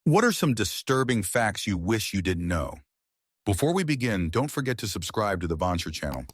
What are some disturbing facts you wish you didn't know? Before we begin, don't forget to subscribe to the Vancher channel.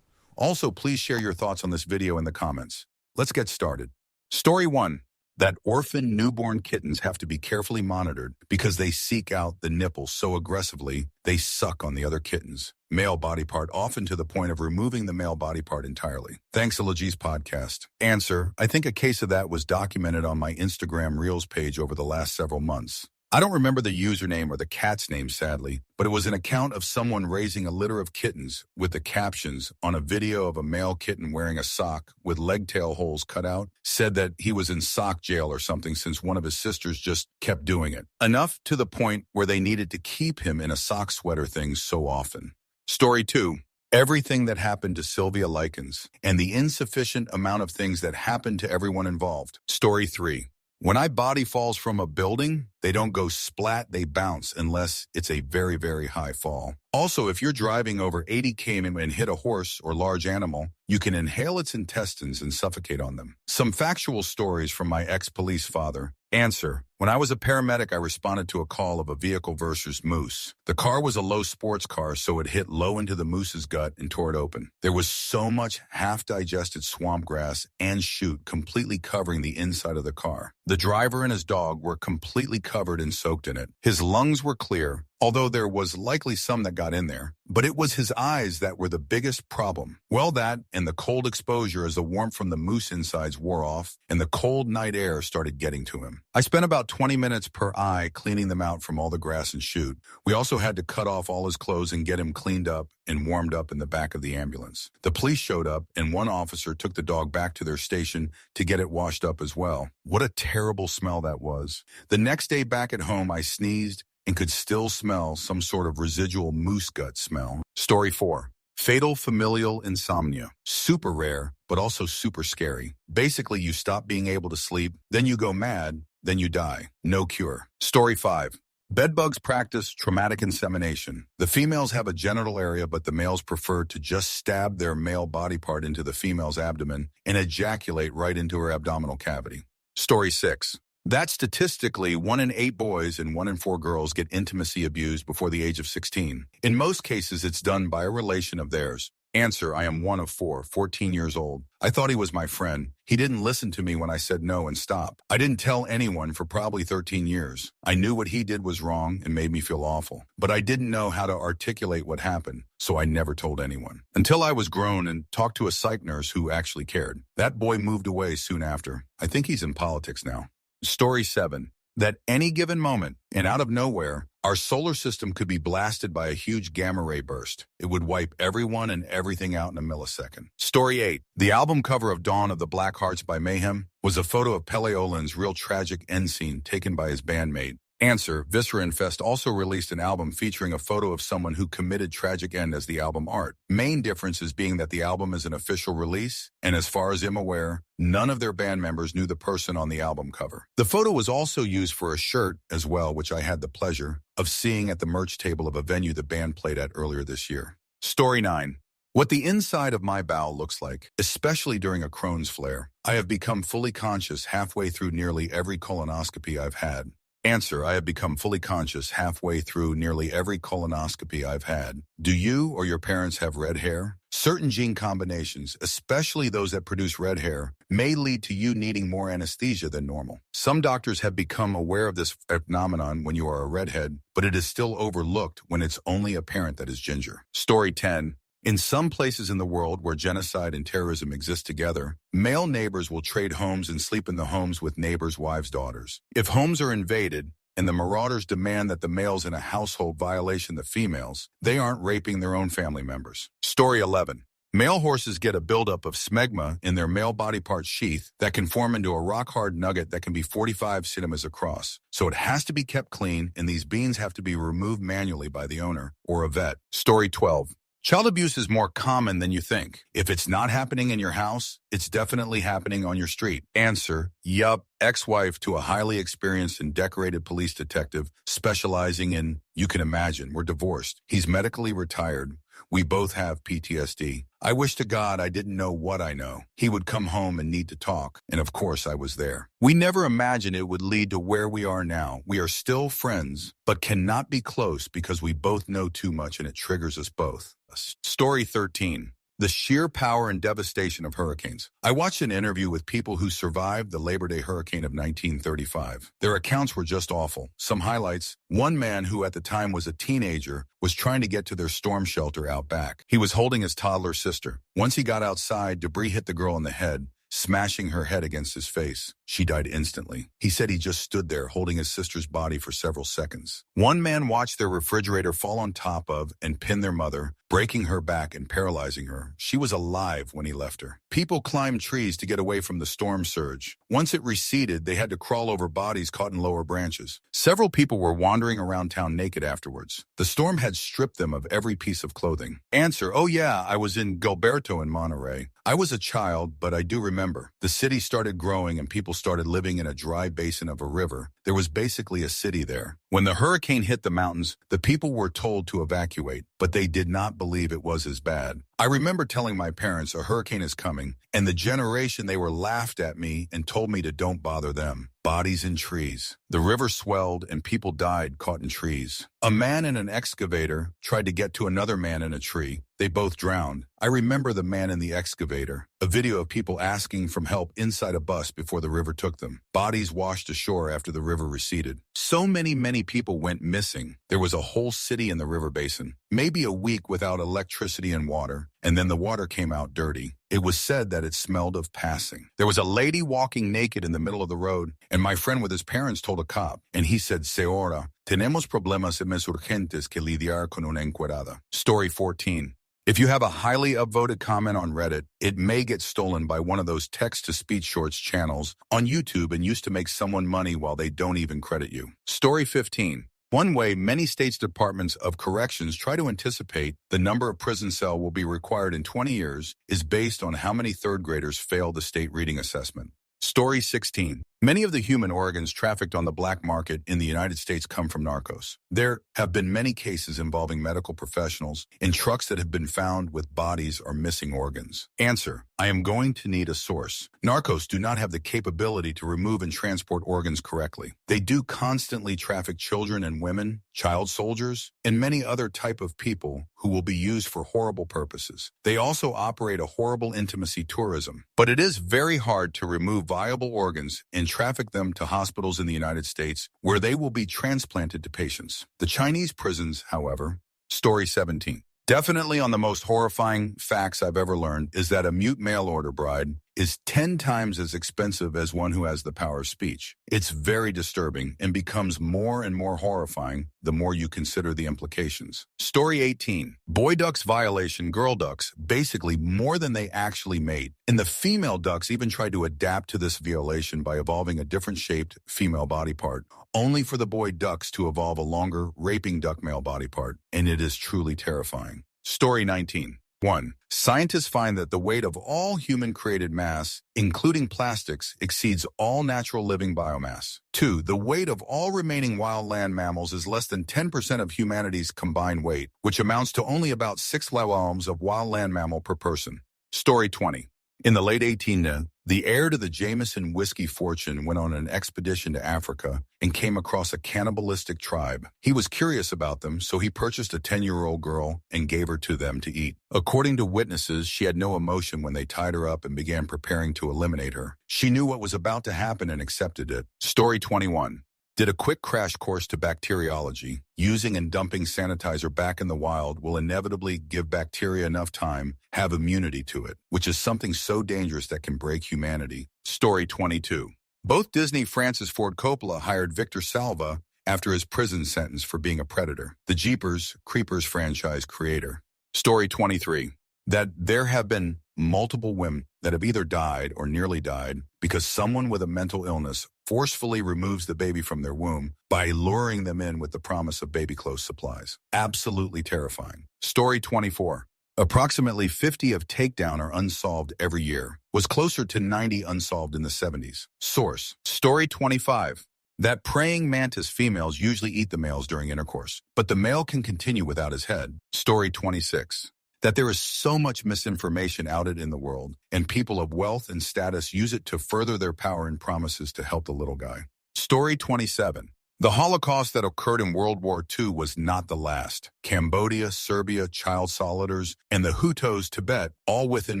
Also, please share your thoughts on this video in the comments. Let's get started. Story 1. That orphan newborn kittens have to be carefully monitored because they seek out the nipple so aggressively they suck on the other kittens. Male body part, often to the point of removing the male body part entirely. Thanks to Lajee's podcast. Answer: I think a case of that was documented on my Instagram Reels page over the last several months. I don't remember the username or the cat's name, sadly, but it was an account of someone raising a litter of kittens with the captions on a video of a male kitten wearing a sock with leg tail holes cut out, said that he was in sock jail or something since one of his sisters just kept doing it. Enough to the point where they needed to keep him in a sock sweater thing so often. Story 2. Everything that happened to Sylvia Likens and the insufficient amount of things that happened to everyone involved. Story 3. When I body falls from a building, they don't go splat, they bounce unless it's a very, very high fall. Also, if you're driving over 80 km and hit a horse or large animal, you can inhale its intestines and suffocate on them. Some factual stories from my ex-police father. Answer: when I was a paramedic, I responded to a call of a vehicle versus moose. The car was a low sports car, so it hit low into the moose's gut and tore it open. There was so much half-digested swamp grass and chute completely covering the inside of the car. The driver and his dog were completely covered and soaked in it. His lungs were clear, although there was likely some that got in there, but it was his eyes that were the biggest problem. Well, that and the cold exposure as the warmth from the moose insides wore off and the cold night air started getting to him. I spent about 20 minutes per eye cleaning them out from all the grass and chute. We also had to cut off all his clothes and get him cleaned up and warmed up in the back of the ambulance. The police showed up and one officer took the dog back to their station to get it washed up as well. What a terrible smell that was. The next day back at home, I sneezed and could still smell some sort of residual moose gut smell. Story 4. Fatal familial insomnia. Super rare, but also super scary. Basically, you stop being able to sleep, then you go mad, then you die. No cure. Story 5. Bedbugs practice traumatic insemination. The females have a genital area, but the males prefer to just stab their male body part into the female's abdomen and ejaculate right into her abdominal cavity. Story 6. That statistically, 1 in 8 boys and 1 in 4 girls get intimacy abused before the age of 16. In most cases, it's done by a relation of theirs. Answer: I am one of 4, 14 years old. I thought he was my friend. He didn't listen to me when I said no and stop. I didn't tell anyone for probably 13 years. I knew what he did was wrong and made me feel awful. But I didn't know how to articulate what happened, so I never told anyone. Until I was grown and talked to a psych nurse who actually cared. That boy moved away soon after. I think he's in politics now. Story 7. That any given moment, and out of nowhere, our solar system could be blasted by a huge gamma ray burst. It would wipe everyone and everything out in a millisecond. Story 8. The album cover of Dawn of the Black Hearts by Mayhem was a photo of Pele Olin's real tragic end scene taken by his bandmate. Answer: Viscera Infest also released an album featuring a photo of someone who committed tragic end as the album art. Main differences being that the album is an official release, and as far as I'm aware, none of their band members knew the person on the album cover. The photo was also used for a shirt as well, which I had the pleasure of seeing at the merch table of a venue the band played at earlier this year. Story 9. What the inside of my bowel looks like, especially during a Crohn's flare. I have become fully conscious halfway through nearly every colonoscopy I've had. Answer: I have become fully conscious halfway through nearly every colonoscopy I've had. Do you or your parents have red hair? Certain gene combinations, especially those that produce red hair, may lead to you needing more anesthesia than normal. Some doctors have become aware of this phenomenon when you are a redhead, but it is still overlooked when it's only apparent that it's ginger. Story 10. In some places in the world where genocide and terrorism exist together, male neighbors will trade homes and sleep in the homes with neighbors' wives' daughters. If homes are invaded and the marauders demand that the males in a household violation the females, they aren't raping their own family members. Story 11. Male horses get a buildup of smegma in their male body part sheath that can form into a rock-hard nugget that can be 45 centimeters across. So it has to be kept clean, and these beans have to be removed manually by the owner or a vet. Story 12. Child abuse is more common than you think. If it's not happening in your house, it's definitely happening on your street. Answer: yup, ex-wife to a highly experienced and decorated police detective specializing in, you can imagine, we're divorced. He's medically retired, We both have PTSD. I wish to God I didn't know what I know. He would come home and need to talk, and of course I was there. We never imagined it would lead to where we are now. We are still friends, but cannot be close because we both know too much and it triggers us both. Story 13. The sheer power and devastation of hurricanes. I watched an interview with people who survived the Labor Day hurricane of 1935. Their accounts were just awful. Some highlights: one man who at the time was a teenager was trying to get to their storm shelter out back. He was holding his toddler sister. Once he got outside, debris hit the girl in the head, smashing her head against his face. She died instantly. He said he just stood there holding his sister's body for several seconds. One man watched their refrigerator fall on top of and pin their mother, breaking her back and paralyzing her. She was alive when he left her. People climbed trees to get away from the storm surge. Once it receded, they had to crawl over bodies caught in lower branches. Several people were wandering around town naked afterwards. The storm had stripped them of every piece of clothing. Answer: oh yeah, I was in Gilberto in Monterey. I was a child, but I do remember. The city started growing and people started living in a dry basin of a river. There was basically a city there. When the hurricane hit the mountains, the people were told to evacuate, but they did not believe it was as bad. I remember telling my parents a hurricane is coming, and the generation they were laughed at me and told me to don't bother them. Bodies in trees. The river swelled and people died caught in trees. A man in an excavator tried to get to another man in a tree. They both drowned. I remember the man in the excavator. A video of people asking for help inside a bus before the river took them. Bodies washed ashore after the river receded. So many people went missing. There was a whole city in the river basin. Maybe a week without electricity and water, and then the water came out dirty. It was said that it smelled of passing. There was a lady walking naked in the middle of the road, and my friend with his parents told a cop, and he said, "Señora, tenemos problemas más urgentes que lidiar con una encuerada." Story 14. If you have a highly upvoted comment on Reddit, it may get stolen by one of those text-to-speech shorts channels on YouTube and used to make someone money while they don't even credit you. Story 15. One way many states' departments of corrections try to anticipate the number of prison cells will be required in 20 years is based on how many third graders fail the state reading assessment. Story 16. Many of the human organs trafficked on the black market in the United States come from narcos. There have been many cases involving medical professionals in trucks that have been found with bodies or missing organs. Answer: I am going to need a source. Narcos do not have the capability to remove and transport organs correctly. They do constantly traffic children and women, child soldiers, and many other type of people who will be used for horrible purposes. They also operate a horrible intimacy tourism. But it is very hard to remove viable organs and traffic them to hospitals in the United States where they will be transplanted to patients. The Chinese prisons, however. Story 17. Definitely on the most horrifying facts I've ever learned is that a mute mail-order bride is 10 times as expensive as one who has the power of speech. It's very disturbing and becomes more and more horrifying the more you consider the implications. Story 18. Boy ducks violation girl ducks, basically more than they actually made. And the female ducks even tried to adapt to this violation by evolving a different shaped female body part, only for the boy ducks to evolve a longer raping duck male body part. And it is truly terrifying. Story 19. 1. Scientists find that the weight of all human-created mass, including plastics, exceeds all natural living biomass. 2. The weight of all remaining wild land mammals is less than 10% of humanity's combined weight, which amounts to only about 6 kilograms of wild land mammal per person. Story 20. In the late 1800s, the heir to the Jameson whiskey fortune went on an expedition to Africa and came across a cannibalistic tribe. He was curious about them, so he purchased a 10-year-old girl and gave her to them to eat. According to witnesses, she had no emotion when they tied her up and began preparing to eliminate her. She knew what was about to happen and accepted it. Story 21. Did a quick crash course to bacteriology. Using and dumping sanitizer back in the wild will inevitably give bacteria enough time, have immunity to it, which is something so dangerous that can break humanity. Story 22. Both Disney Francis Ford Coppola hired Victor Salva after his prison sentence for being a predator, the Jeepers Creepers franchise creator. Story 23. That there have been multiple women that have either died or nearly died because someone with a mental illness forcefully removes the baby from their womb by luring them in with the promise of baby clothes supplies. Absolutely terrifying. Story 24. Approximately 50 of takedown are unsolved every year. Was closer to 90 unsolved in the 70s. Source. Story 25. That praying mantis females usually eat the males during intercourse, but the male can continue without his head. Story 26. That there is so much misinformation outed in the world, and people of wealth and status use it to further their power and promises to help the little guy. Story 27. The Holocaust that occurred in World War II was not the last. Cambodia, Serbia, child soldiers, and the Hutus, Tibet, all within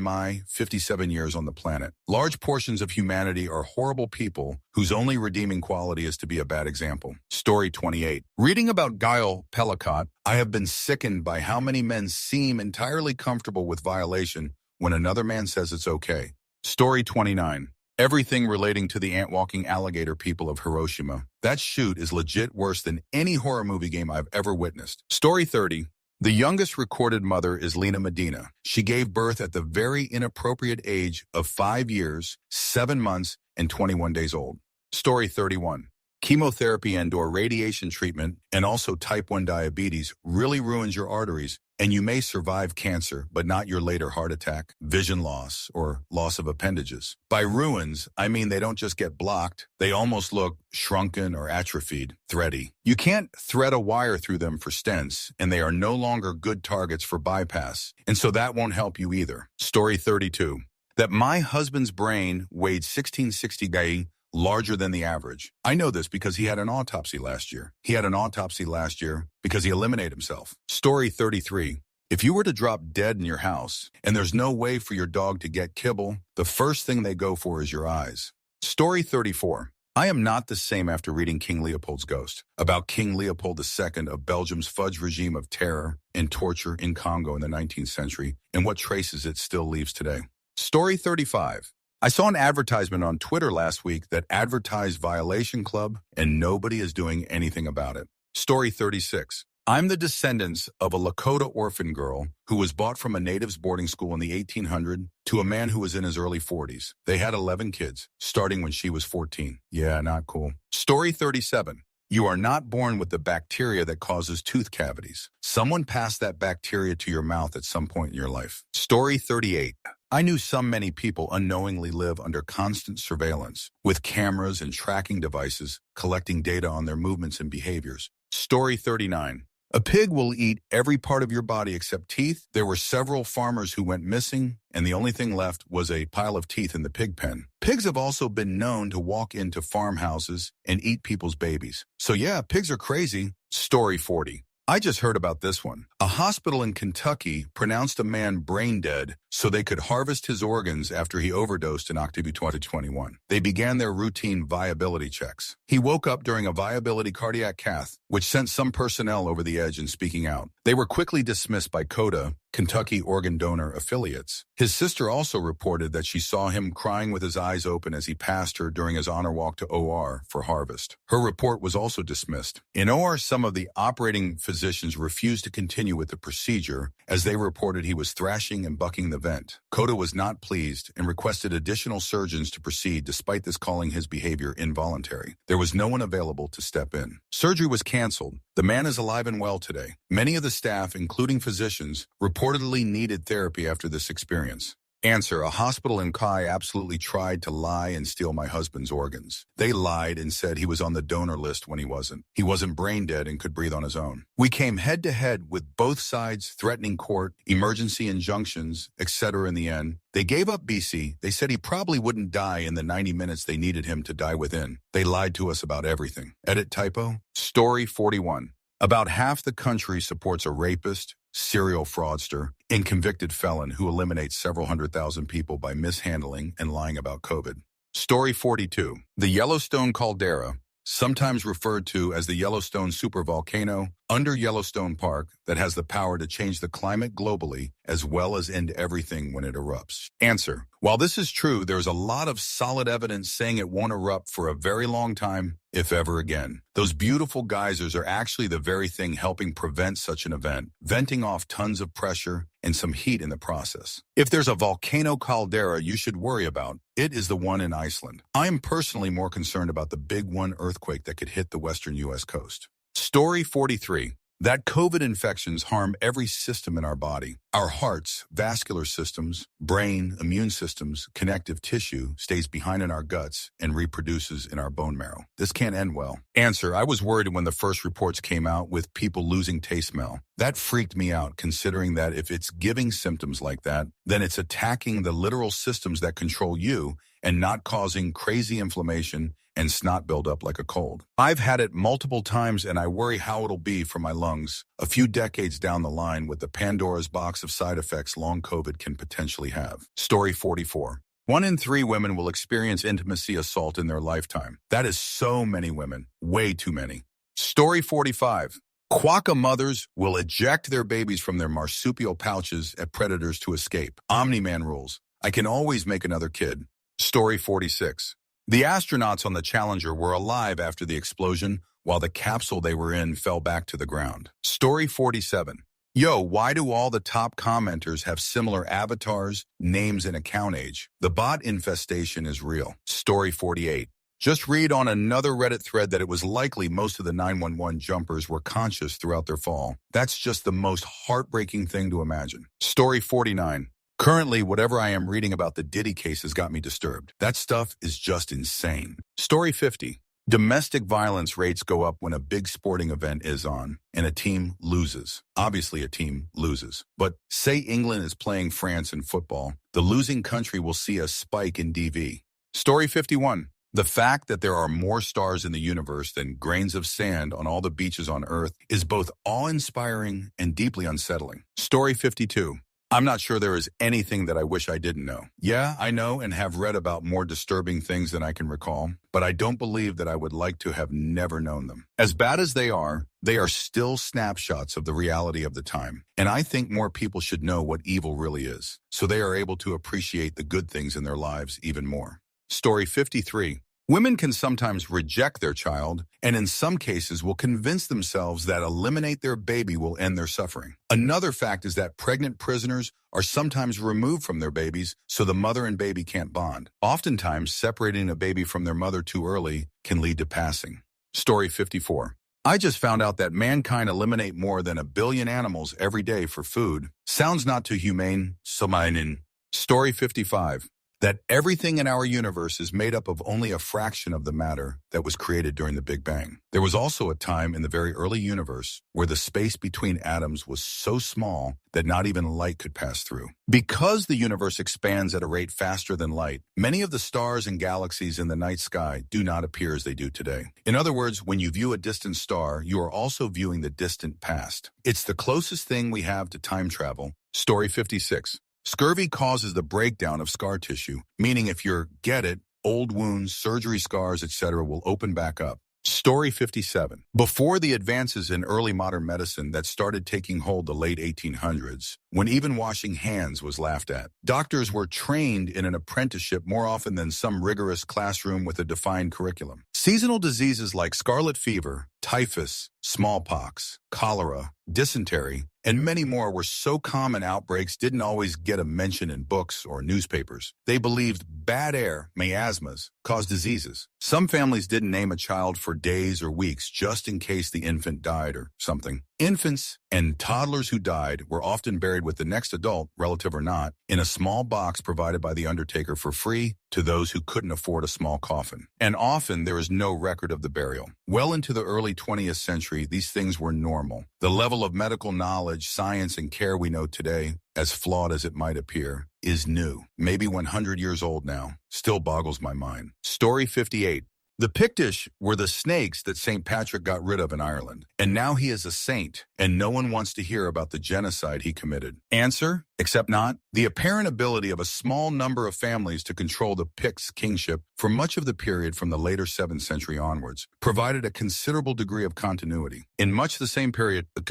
my 57 years on the planet. Large portions of humanity are horrible people whose only redeeming quality is to be a bad example. Story 28. Reading about Gail Pellicott, I have been sickened by how many men seem entirely comfortable with violation when another man says it's okay. Story 29. Everything relating to the ant-walking alligator people of Hiroshima. That shoot is legit worse than any horror movie game I've ever witnessed. Story 30. The youngest recorded mother is Lena Medina. She gave birth at the very inappropriate age of 5 years, 7 months, and 21 days old. Story 31. Chemotherapy and/or radiation treatment, and also type 1 diabetes, really ruins your arteries, and you may survive cancer, but not your later heart attack, vision loss, or loss of appendages. By ruins, I mean they don't just get blocked, they almost look shrunken or atrophied, thready. You can't thread a wire through them for stents, and they are no longer good targets for bypass, and so that won't help you either. Story 32. That my husband's brain weighed 1660 gain, larger than the average. I know this because he had an autopsy last year. He had an autopsy last year because he eliminated himself. Story 33. If you were to drop dead in your house and there's no way for your dog to get kibble, the first thing they go for is your eyes. Story 34. I am not the same after reading King Leopold's Ghost, about King Leopold II of Belgium's fudge regime of terror and torture in Congo in the 19th century and what traces it still leaves today. Story 35. I saw an advertisement on Twitter last week that advertised Violation Club, and nobody is doing anything about it. Story 36. I'm the descendants of a Lakota orphan girl who was bought from a natives boarding school in the 1800s to a man who was in his early 40s. They had 11 kids, starting when she was 14. Yeah, not cool. Story 37. You are not born with the bacteria that causes tooth cavities. Someone passed that bacteria to your mouth at some point in your life. Story 38. I knew many people unknowingly live under constant surveillance, with cameras and tracking devices collecting data on their movements and behaviors. Story 39. A pig will eat every part of your body except teeth. There were several farmers who went missing, and the only thing left was a pile of teeth in the pig pen. Pigs have also been known to walk into farmhouses and eat people's babies. So yeah, pigs are crazy. Story 40. I just heard about this one. A hospital in Kentucky pronounced a man brain dead so they could harvest his organs after he overdosed in October 2021. They began their routine viability checks. He woke up during a viability cardiac cath, which sent some personnel over the edge in speaking out. They were quickly dismissed by CODA, Kentucky Organ Donor Affiliates. His sister also reported that she saw him crying with his eyes open as he passed her during his honor walk to OR for harvest. Her report was also dismissed. In OR, some of the operating physicians refused to continue with the procedure as they reported he was thrashing and bucking the vent. CODA was not pleased and requested additional surgeons to proceed despite this calling his behavior involuntary. There was no one available to step in. Surgery was canceled. The man is alive and well today. Many of the staff, including physicians, reportedly needed therapy after this experience. Answer: a hospital in Kai absolutely tried to lie and steal my husband's organs. They lied and said he was on the donor list when he wasn't. He wasn't brain dead and could breathe on his own. We came head to head with both sides threatening court, emergency injunctions, etc. In the end, they gave up BC. They said he probably wouldn't die in the 90 minutes they needed him to die within. They lied to us about everything. Edit typo. Story 41. About half the country supports a rapist, serial fraudster, and convicted felon who eliminates several 100,000 people by mishandling and lying about COVID. Story 42. The Yellowstone caldera, sometimes referred to as the Yellowstone supervolcano, under Yellowstone Park, that has the power to change the climate globally as well as end everything when it erupts. Answer: while this is true, there's a lot of solid evidence saying it won't erupt for a very long time, if ever again. Those beautiful geysers are actually the very thing helping prevent such an event, venting off tons of pressure and some heat in the process. If there's a volcano caldera you should worry about, it is the one in Iceland. I am personally more concerned about the big one earthquake that could hit the western U.S. coast. Story 43. that COVID infections harm every system in our body. Our hearts, vascular systems, brain, immune systems, connective tissue stays behind in our guts and reproduces in our bone marrow. This can't end well. Answer: I was worried when the first reports came out with people losing taste smell. That freaked me out, considering that if it's giving symptoms like that, then it's attacking the literal systems that control you and not causing crazy inflammation and snot buildup like a cold. I've had it multiple times, and I worry how it'll be for my lungs a few decades down the line with the Pandora's box of side effects long COVID can potentially have. Story 44. 1 in 3 women will experience intimacy assault in their lifetime. That is so many women. Way too many. Story 45. Quokka mothers will eject their babies from their marsupial pouches at predators to escape. Omni-Man rules. I can always make another kid. Story 46. The astronauts on the Challenger were alive after the explosion, while the capsule they were in fell back to the ground. Story 47. Yo, why do all the top commenters have similar avatars, names, and account age? The bot infestation is real. Story 48. Just read on another Reddit thread that it was likely most of the 911 jumpers were conscious throughout their fall. That's just the most heartbreaking thing to imagine. Story 49. Currently, whatever I am reading about the Diddy case has got me disturbed. That stuff is just insane. Story 50. Domestic violence rates go up when a big sporting event is on and a team loses. Obviously, a team loses. But say England is playing France in football, the losing country will see a spike in DV. Story 51. The fact that there are more stars in the universe than grains of sand on all the beaches on Earth is both awe-inspiring and deeply unsettling. Story 52. I'm not sure there is anything that I wish I didn't know. Yeah, I know and have read about more disturbing things than I can recall, but I don't believe that I would like to have never known them. As bad as they are still snapshots of the reality of the time. And I think more people should know what evil really is, so they are able to appreciate the good things in their lives even more. Story 53. Women can sometimes reject their child, and in some cases will convince themselves that eliminate their baby will end their suffering. Another fact is that pregnant prisoners are sometimes removed from their babies so the mother and baby can't bond. Oftentimes, separating a baby from their mother too early can lead to passing. Story 54. I just found out that mankind eliminate more than 1 billion animals every day for food. Sounds not too humane, so mine. Story 55. That everything in our universe is made up of only a fraction of the matter that was created during the Big Bang. There was also a time in the very early universe where the space between atoms was so small that not even light could pass through. Because the universe expands at a rate faster than light, many of the stars and galaxies in the night sky do not appear as they do today. In other words, when you view a distant star, you are also viewing the distant past. It's the closest thing we have to time travel. Story 56. Scurvy causes the breakdown of scar tissue, meaning if you're, get it, old wounds, surgery scars, etc. will open back up. Story 57. Before the advances in early modern medicine that started taking hold the late 1800s, when even washing hands was laughed at, doctors were trained in an apprenticeship more often than some rigorous classroom with a defined curriculum. Seasonal diseases like scarlet fever, typhus, smallpox, cholera, dysentery, and many more were so common outbreaks didn't always get a mention in books or newspapers. They believed bad air, miasmas, caused diseases. Some families didn't name a child for days or weeks just in case the infant died or something. Infants and toddlers who died were often buried with the next adult, relative or not, in a small box provided by the undertaker for free to those who couldn't afford a small coffin. And often there is no record of the burial. Well into the early 20th century, these things were normal. The level of medical knowledge, science, and care we know today, as flawed as it might appear, is new. Maybe 100 years old now. Still boggles my mind. Story 58. The Pictish were the snakes that St. Patrick got rid of in Ireland, and now he is a saint, and no one wants to hear about the genocide he committed. Answer? Except not. The apparent ability of a small number of families to control the Picts' kingship for much of the period from the later 7th century onwards provided a considerable degree of continuity. In much the same period, the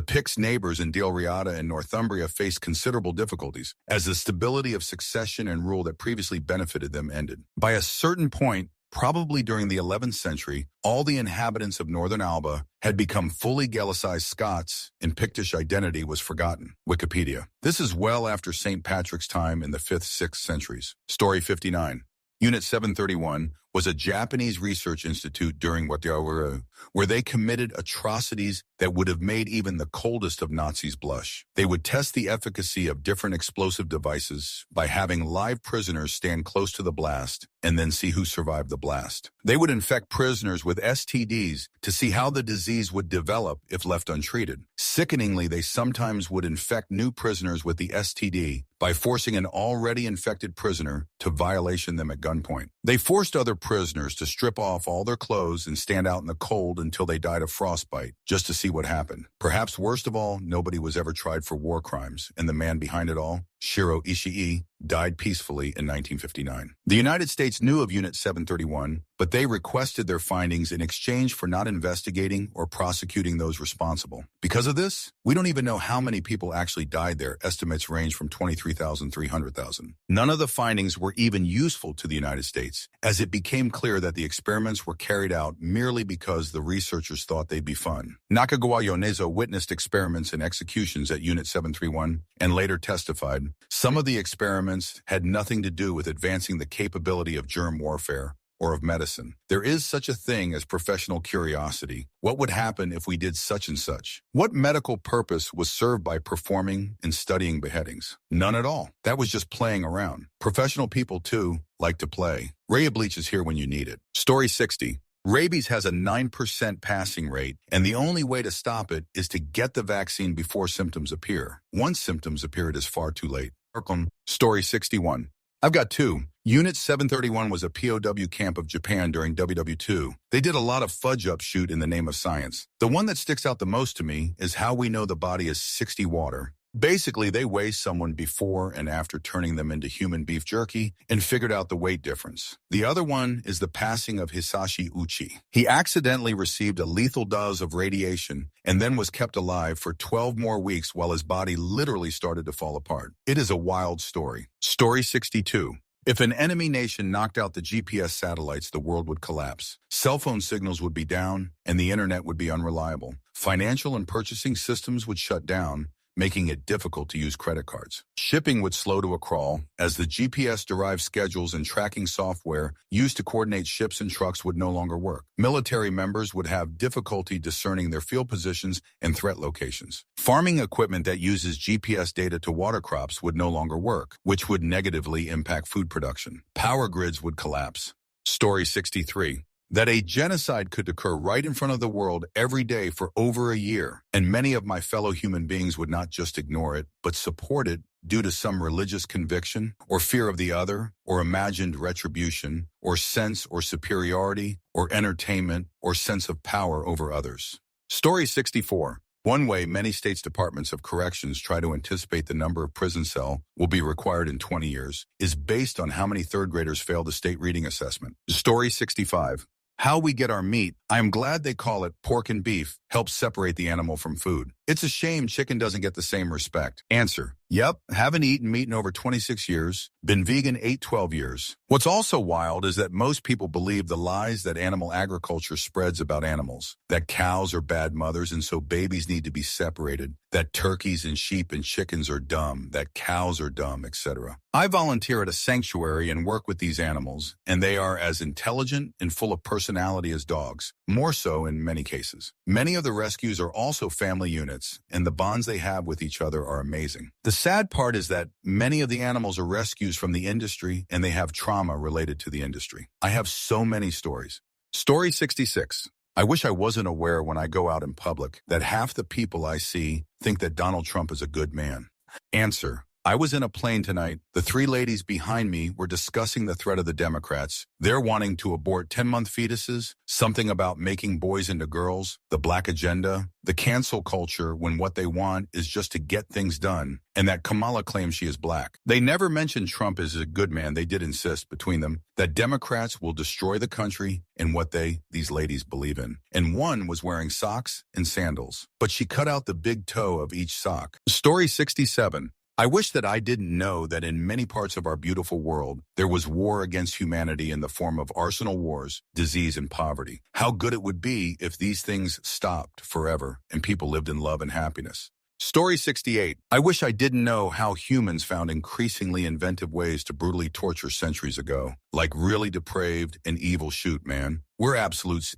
Picts' neighbors in Dalriada and Northumbria faced considerable difficulties as the stability of succession and rule that previously benefited them ended. By a certain point, probably during the 11th century, all the inhabitants of northern Alba had become fully Gaelicized Scots, and Pictish identity was forgotten. Wikipedia. This is well after St. Patrick's time in the 5th, 6th centuries. Story 59. Unit 731 was a Japanese research institute during where they committed atrocities that would have made even the coldest of Nazis blush. They would test the efficacy of different explosive devices by having live prisoners stand close to the blast and then see who survived the blast. They would infect prisoners with STDs to see how the disease would develop if left untreated. Sickeningly, they sometimes would infect new prisoners with the STD by forcing an already infected prisoner to violation them at gunpoint. They forced other prisoners to strip off all their clothes and stand out in the cold until they died of frostbite, just to see what happened. Perhaps worst of all, nobody was ever tried for war crimes, and the man behind it all, Shiro Ishii, died peacefully in 1959. The United States knew of Unit 731, but they requested their findings in exchange for not investigating or prosecuting those responsible. Because of this, we don't even know how many people actually died there. Estimates range from 23,000 to 300,000. None of the findings were even useful to the United States, as it became clear that the experiments were carried out merely because the researchers thought they'd be fun. Nakagawa Yonezo witnessed experiments and executions at Unit 731 and later testified, some of the experiments had nothing to do with advancing the capability of germ warfare or of medicine. There is such a thing as professional curiosity. What would happen if we did such and such? What medical purpose was served by performing and studying beheadings? None at all. That was just playing around. Professional people, too, like to play. Ray Bleach is here when you need it. Story 60. Rabies has a 9% passing rate, and the only way to stop it is to get the vaccine before symptoms appear. Once symptoms appear, it is far too late. Story 61. I've got two. Unit 731 was a POW camp of Japan during WW2. They did a lot of fudge-up shoot in the name of science. The one that sticks out the most to me is how we know the body is 60 water. Basically, they weigh someone before and after turning them into human beef jerky and figured out the weight difference. The other one is the passing of Hisashi Uchi. He accidentally received a lethal dose of radiation and then was kept alive for 12 more weeks while his body literally started to fall apart. It is a wild story. Story 62. If an enemy nation knocked out the GPS satellites, the world would collapse. Cell phone signals would be down, and the internet would be unreliable. Financial and purchasing systems would shut down, making it difficult to use credit cards. Shipping would slow to a crawl, as the GPS-derived schedules and tracking software used to coordinate ships and trucks would no longer work. Military members would have difficulty discerning their field positions and threat locations. Farming equipment that uses GPS data to water crops would no longer work, which would negatively impact food production. Power grids would collapse. Story 63. That a genocide could occur right in front of the world every day for over a year, and many of my fellow human beings would not just ignore it, but support it due to some religious conviction, or fear of the other, or imagined retribution, or sense or superiority, or entertainment, or sense of power over others. Story 64. One way many states' departments of corrections try to anticipate the number of prison cells will be required in 20 years is based on how many third graders failed the state reading assessment. Story 65. How we get our meat, I am glad they call it pork and beef, helps separate the animal from food. It's a shame chicken doesn't get the same respect. Answer. Yep, haven't eaten meat in over 26 years, been vegan 12 years. What's also wild is that most people believe the lies that animal agriculture spreads about animals, that cows are bad mothers and so babies need to be separated, that turkeys and sheep and chickens are dumb, that cows are dumb, etc. I volunteer at a sanctuary and work with these animals, and they are as intelligent and full of personality as dogs, more so in many cases. Many of the rescues are also family units, and the bonds they have with each other are amazing. The sad part is that many of the animals are rescues from the industry, and they have trauma related to the industry. I have so many stories. Story 66. I wish I wasn't aware when I go out in public that half the people I see think that Donald Trump is a good man. Answer. I was in a plane tonight. The three ladies behind me were discussing the threat of the Democrats. They're wanting to abort 10-month fetuses, something about making boys into girls, the black agenda, the cancel culture when what they want is just to get things done, and that Kamala claims she is black. They never mentioned Trump as a good man. They did insist between them that Democrats will destroy the country and what these ladies believe in. And one was wearing socks and sandals, but she cut out the big toe of each sock. Story 67. I wish that I didn't know that in many parts of our beautiful world, there was war against humanity in the form of arsenal wars, disease, and poverty. How good it would be if these things stopped forever and people lived in love and happiness. Story 68. I wish I didn't know how humans found increasingly inventive ways to brutally torture centuries ago. Like really depraved and evil shoot, man. We're absolute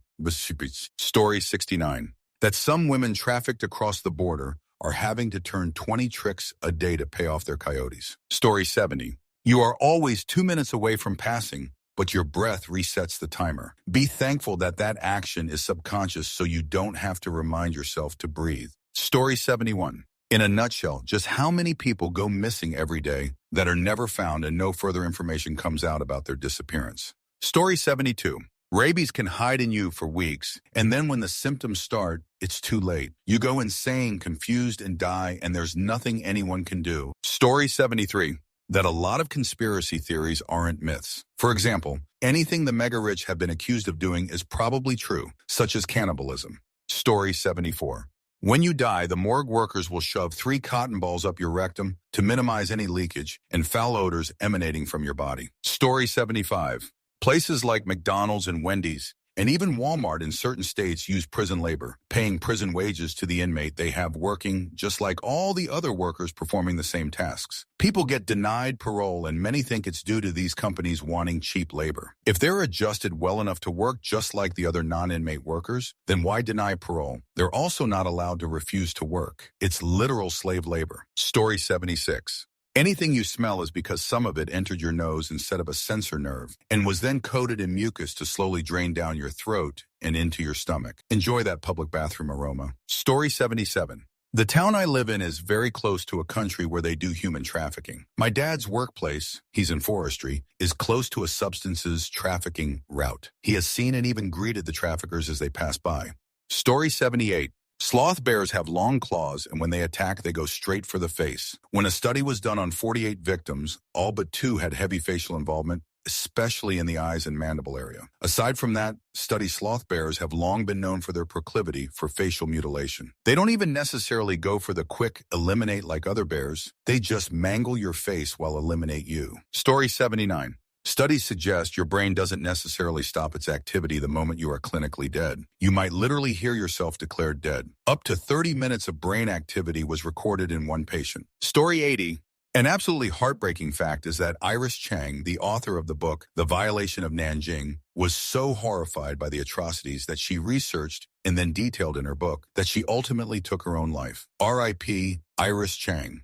Story 69. That some women trafficked across the border are having to turn 20 tricks a day to pay off their coyotes. Story 70. You are always 2 minutes away from passing, but your breath resets the timer. Be thankful that that action is subconscious so you don't have to remind yourself to breathe. Story 71. In a nutshell, just how many people go missing every day that are never found and no further information comes out about their disappearance? Story 72. Rabies can hide in you for weeks, and then when the symptoms start, it's too late. You go insane, confused, and die, and there's nothing anyone can do. Story 73. That a lot of conspiracy theories aren't myths. For example, anything the mega-rich have been accused of doing is probably true, such as cannibalism. Story 74. When you die, the morgue workers will shove 3 cotton balls up your rectum to minimize any leakage and foul odors emanating from your body. Story 75. Places like McDonald's and Wendy's, and even Walmart in certain states use prison labor, paying prison wages to the inmate they have working just like all the other workers performing the same tasks. People get denied parole, and many think it's due to these companies wanting cheap labor. If they're adjusted well enough to work just like the other non-inmate workers, then why deny parole? They're also not allowed to refuse to work. It's literal slave labor. Story 76. Anything you smell is because some of it entered your nose instead of a sensor nerve and was then coated in mucus to slowly drain down your throat and into your stomach. Enjoy that public bathroom aroma. Story 77. The town I live in is very close to a country where they do human trafficking. My dad's workplace, he's in forestry, is close to a substances trafficking route. He has seen and even greeted the traffickers as they pass by. Story 78. Sloth bears have long claws, and when they attack, they go straight for the face. When a study was done on 48 victims, all but 2 had heavy facial involvement, especially in the eyes and mandible area. Aside from that, sloth bears have long been known for their proclivity for facial mutilation. They don't even necessarily go for the quick eliminate like other bears. They just mangle your face while eliminate you. Story 79. Studies suggest your brain doesn't necessarily stop its activity the moment you are clinically dead. You might literally hear yourself declared dead. Up to 30 minutes of brain activity was recorded in one patient. Story 80. An absolutely heartbreaking fact is that Iris Chang, the author of the book, The Violation of Nanjing, was so horrified by the atrocities that she researched and then detailed in her book that she ultimately took her own life. R.I.P. Iris Chang.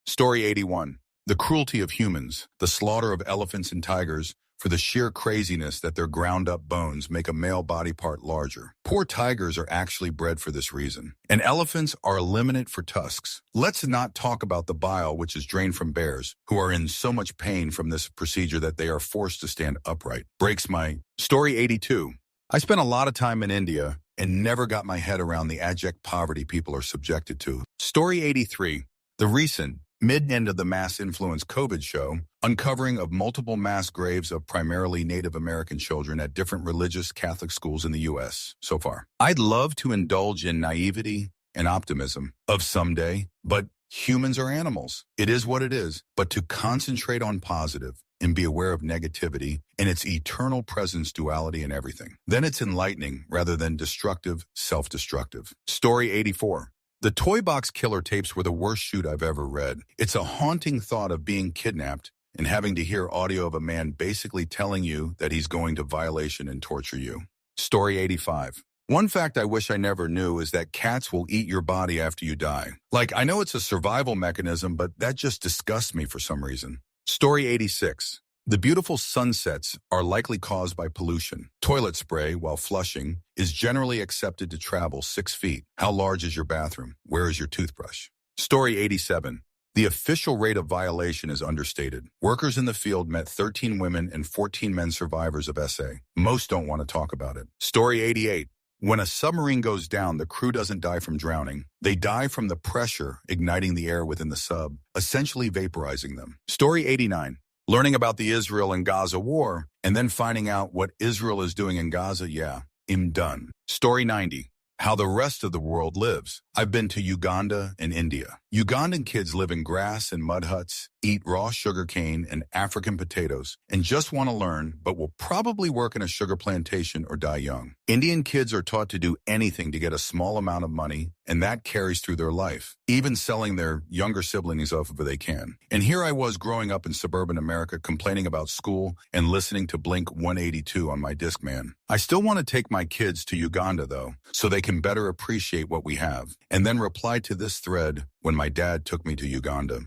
Story 81. The cruelty of humans, the slaughter of elephants and tigers, for the sheer craziness that their ground-up bones make a male body part larger. Poor tigers are actually bred for this reason. And elephants are eliminate for tusks. Let's not talk about the bile which is drained from bears, who are in so much pain from this procedure that they are forced to stand upright. Breaks my... Story 82. I spent a lot of time in India and never got my head around the abject poverty people are subjected to. Story 83. The recent mid-end of the mass influence COVID show, uncovering of multiple mass graves of primarily Native American children at different religious Catholic schools in the U.S. so far. I'd love to indulge in naivety and optimism of someday, but humans are animals. It is what it is. But to concentrate on positive and be aware of negativity and its eternal presence duality in everything, then it's enlightening rather than destructive, self-destructive. Story 84. The Toy Box Killer tapes were the worst shoot I've ever read. It's a haunting thought of being kidnapped and having to hear audio of a man basically telling you that he's going to violation and torture you. Story 85. One fact I wish I never knew is that cats will eat your body after you die. Like, I know it's a survival mechanism, but that just disgusts me for some reason. Story 86. The beautiful sunsets are likely caused by pollution. Toilet spray, while flushing, is generally accepted to travel 6 feet. How large is your bathroom? Where is your toothbrush? Story 87. The official rate of violation is understated. Workers in the field met 13 women and 14 men survivors of SA. Most don't want to talk about it. Story 88. When a submarine goes down, the crew doesn't die from drowning. They die from the pressure igniting the air within the sub, essentially vaporizing them. Story 89. Learning about the Israel and Gaza war, and then finding out what Israel is doing in Gaza, yeah, I'm done. Story 90. How the rest of the world lives. I've been to Uganda and India. Ugandan kids live in grass and mud huts, eat raw sugarcane and African potatoes, and just want to learn, but will probably work in a sugar plantation or die young. Indian kids are taught to do anything to get a small amount of money, and that carries through their life. even selling their younger siblings off if they can. And here I was growing up in suburban America complaining about school and listening to Blink 182 on my Discman. I still want to take my kids to Uganda, though, so they can better appreciate what we have, and then reply to this thread when my dad took me to Uganda.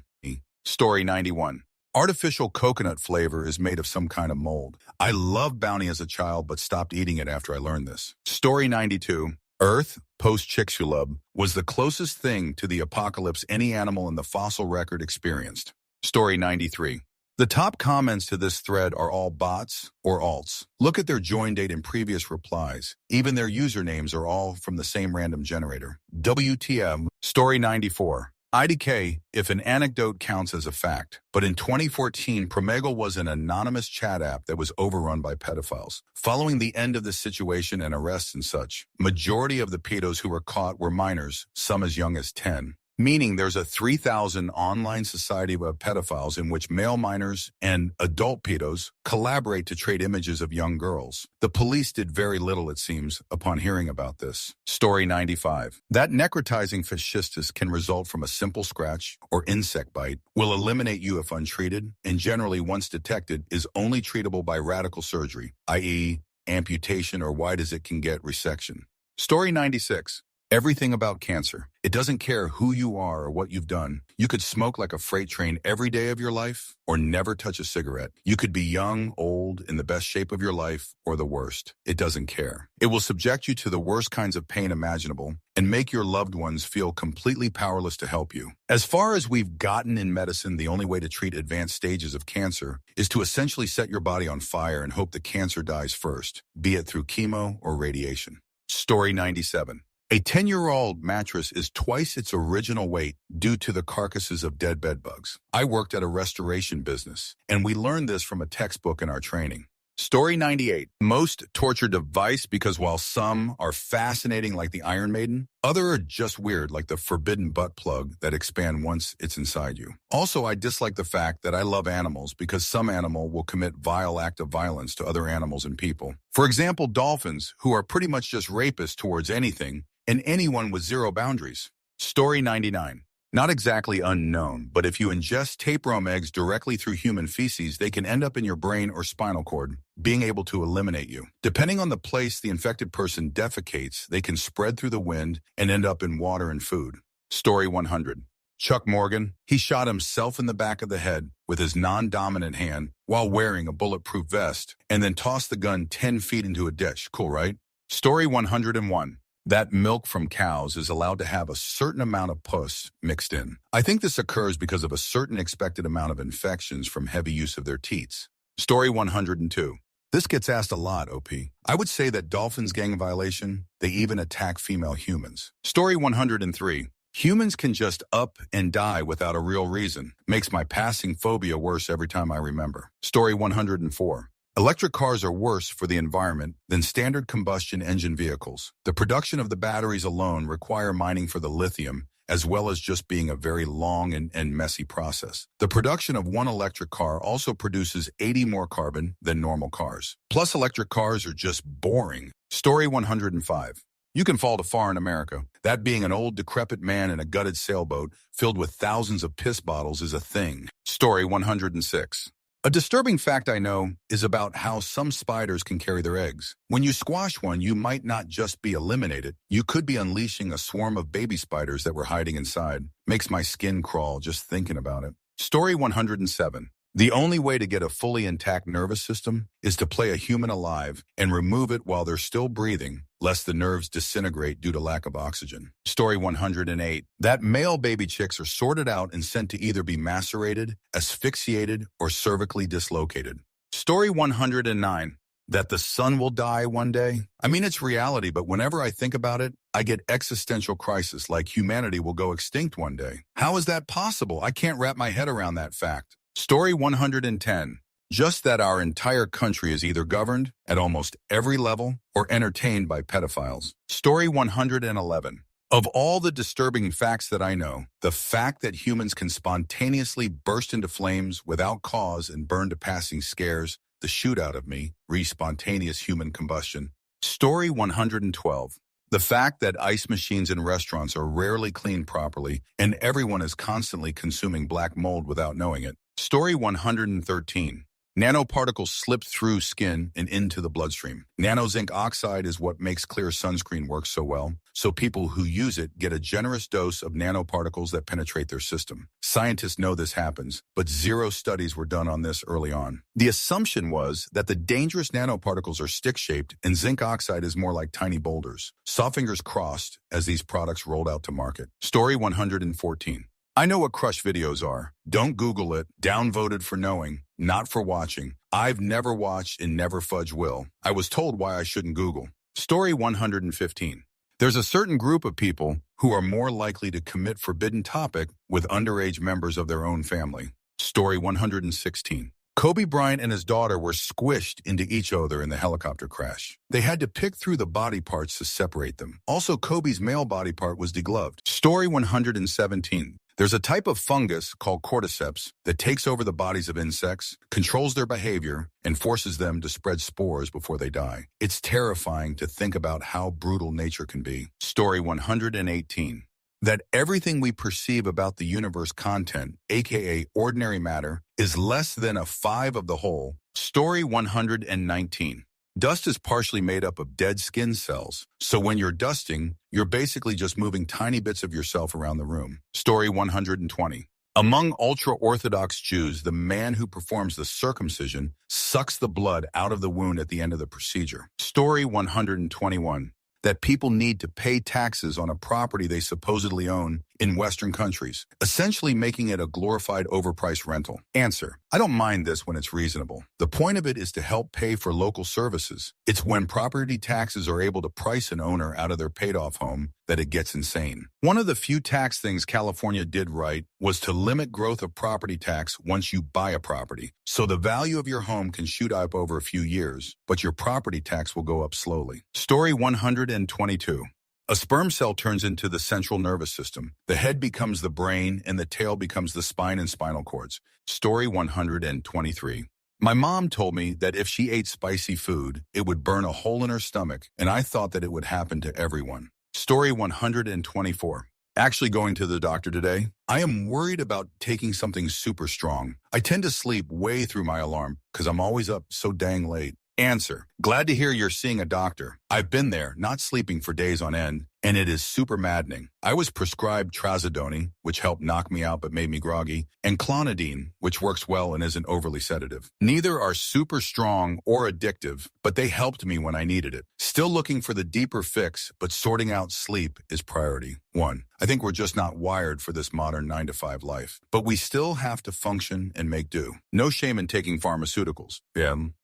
Story 91. Artificial coconut flavor is made of some kind of mold. I loved Bounty as a child, but stopped eating it after I learned this. Story 92. Earth, post-Chicxulub, was the closest thing to the apocalypse any animal in the fossil record experienced. Story 93. The top comments to this thread are all bots or alts. Look at their join date and previous replies. Even their usernames are all from the same random generator. WTM. Story 94. IDK, if an anecdote counts as a fact. But in 2014, Promegle was an anonymous chat app that was overrun by pedophiles. Following the end of the situation and arrests and such, majority of the pedos who were caught were minors, some as young as 10. Meaning there's a 3,000 online society of pedophiles in which male minors and adult pedos collaborate to trade images of young girls. The police did very little, it seems, upon hearing about this. Story 95. That necrotizing fascistus can result from a simple scratch or insect bite, will eliminate you if untreated, and generally, once detected, is only treatable by radical surgery, i.e. amputation or wide as it can get resection. Story 96. Everything about cancer. It doesn't care who you are or what you've done. You could smoke like a freight train every day of your life or never touch a cigarette. You could be young, old, in the best shape of your life or the worst. It doesn't care. It will subject you to the worst kinds of pain imaginable and make your loved ones feel completely powerless to help you. As far as we've gotten in medicine, the only way to treat advanced stages of cancer is to essentially set your body on fire and hope the cancer dies first, be it through chemo or radiation. Story 97. A 10-year-old mattress is twice its original weight due to the carcasses of dead bedbugs. I worked at a restoration business, and we learned this from a textbook in our training. Story 98. Most torture device because while some are fascinating like the Iron Maiden, other are just weird like the forbidden butt plug that expand once it's inside you. Also, I dislike the fact that I love animals because some animal will commit vile act of violence to other animals and people. For example, dolphins, who are pretty much just rapists towards anything, and anyone with zero boundaries. Story 99. Not exactly unknown, but if you ingest tapeworm eggs directly through human feces, they can end up in your brain or spinal cord, being able to eliminate you. Depending on the place the infected person defecates, they can spread through the wind and end up in water and food. Story 100. Chuck Morgan, he shot himself in the back of the head with his non-dominant hand while wearing a bulletproof vest and then tossed the gun 10 feet into a ditch. Cool, right? Story 101. That milk from cows is allowed to have a certain amount of pus mixed in. I think this occurs because of a certain expected amount of infections from heavy use of their teats. Story 102. This gets asked a lot, OP. I would say that dolphins gang violation, they even attack female humans. Story 103. Humans can just up and die without a real reason. Makes my passing phobia worse every time I remember. Story 104. Electric cars are worse for the environment than standard combustion engine vehicles. The production of the batteries alone require mining for the lithium, as well as just being a very long and messy process. The production of one electric car also produces 80 more carbon than normal cars. Plus, electric cars are just boring. Story 105. You can fall to far in America. That being an old, decrepit man in a gutted sailboat filled with thousands of piss bottles is a thing. Story 106. A disturbing fact I know is about how some spiders can carry their eggs. When you squash one, you might not just be eliminated. You could be unleashing a swarm of baby spiders that were hiding inside. Makes my skin crawl just thinking about it. Story 107. The only way to get a fully intact nervous system is to play a human alive and remove it while they're still breathing, lest the nerves disintegrate due to lack of oxygen. Story 108. That male baby chicks are sorted out and sent to either be macerated, asphyxiated, or cervically dislocated. Story 109. That the sun will die one day? I mean, it's reality, but whenever I think about it, I get existential crisis like humanity will go extinct one day. How is that possible? I can't wrap my head around that fact. Story 110. Just that our entire country is either governed at almost every level or entertained by pedophiles. Story 111. Of all the disturbing facts that I know, the fact that humans can spontaneously burst into flames without cause and burn to passing scares the shoot out of me, spontaneous human combustion. Story 112. The fact that ice machines in restaurants are rarely cleaned properly and everyone is constantly consuming black mold without knowing it. Story 113. Nanoparticles slip through skin and into the bloodstream. Nano-zinc oxide is what makes clear sunscreen work so well, so people who use it get a generous dose of nanoparticles that penetrate their system. Scientists know this happens, but zero studies were done on this early on. The assumption was that the dangerous nanoparticles are stick-shaped and zinc oxide is more like tiny boulders. Saw fingers crossed as these products rolled out to market. Story 114. I know what crush videos are. Don't Google it. Downvoted for knowing, not for watching. I've never watched and never fudge will. I was told why I shouldn't Google. Story 115. There's a certain group of people who are more likely to commit forbidden topic with underage members of their own family. Story 116. Kobe Bryant and his daughter were squished into each other in the helicopter crash. They had to pick through the body parts to separate them. Also, Kobe's male body part was degloved. Story 117. There's a type of fungus called cordyceps that takes over the bodies of insects, controls their behavior, and forces them to spread spores before they die. It's terrifying to think about how brutal nature can be. Story 118. That everything we perceive about the universe content, aka ordinary matter, is less than a 5 of the whole. Story 119. Dust is partially made up of dead skin cells, so when you're dusting, you're basically just moving tiny bits of yourself around the room. Story 120. Among ultra-Orthodox Jews, the man who performs the circumcision sucks the blood out of the wound at the end of the procedure. Story 121. That people need to pay taxes on a property they supposedly own in Western countries, essentially making it a glorified overpriced rental. Answer: I don't mind this when it's reasonable. The point of it is to help pay for local services. It's when property taxes are able to price an owner out of their paid-off home that it gets insane. One of the few tax things California did right was to limit growth of property tax once you buy a property. So the value of your home can shoot up over a few years, but your property tax will go up slowly. Story 122. A sperm cell turns into the central nervous system. The head becomes the brain, and the tail becomes the spine and spinal cords. Story 123. My mom told me that if she ate spicy food, it would burn a hole in her stomach, and I thought that it would happen to everyone. Story 124. Actually going to the doctor today. I am worried about taking something super strong. I tend to sleep way through my alarm because I'm always up so dang late. Answer: glad to hear you're seeing a doctor. I've been there, not sleeping for days on end, and it is super maddening. I was prescribed trazodone, which helped knock me out but made me groggy, and clonidine, which works well and isn't overly sedative. Neither are super strong or addictive, but they helped me when I needed it. Still looking for the deeper fix, but sorting out sleep is priority 1. I think we're just not wired for this modern 9-to-5 life, but we still have to function and make do. No shame in taking pharmaceuticals.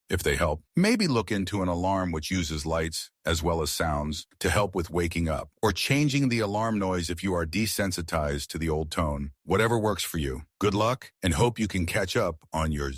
If they help. Maybe look into an alarm which uses lights as well as sounds to help with waking up, or changing the alarm noise if you are desensitized to the old tone. Whatever works for you. Good luck, and hope you can catch up on your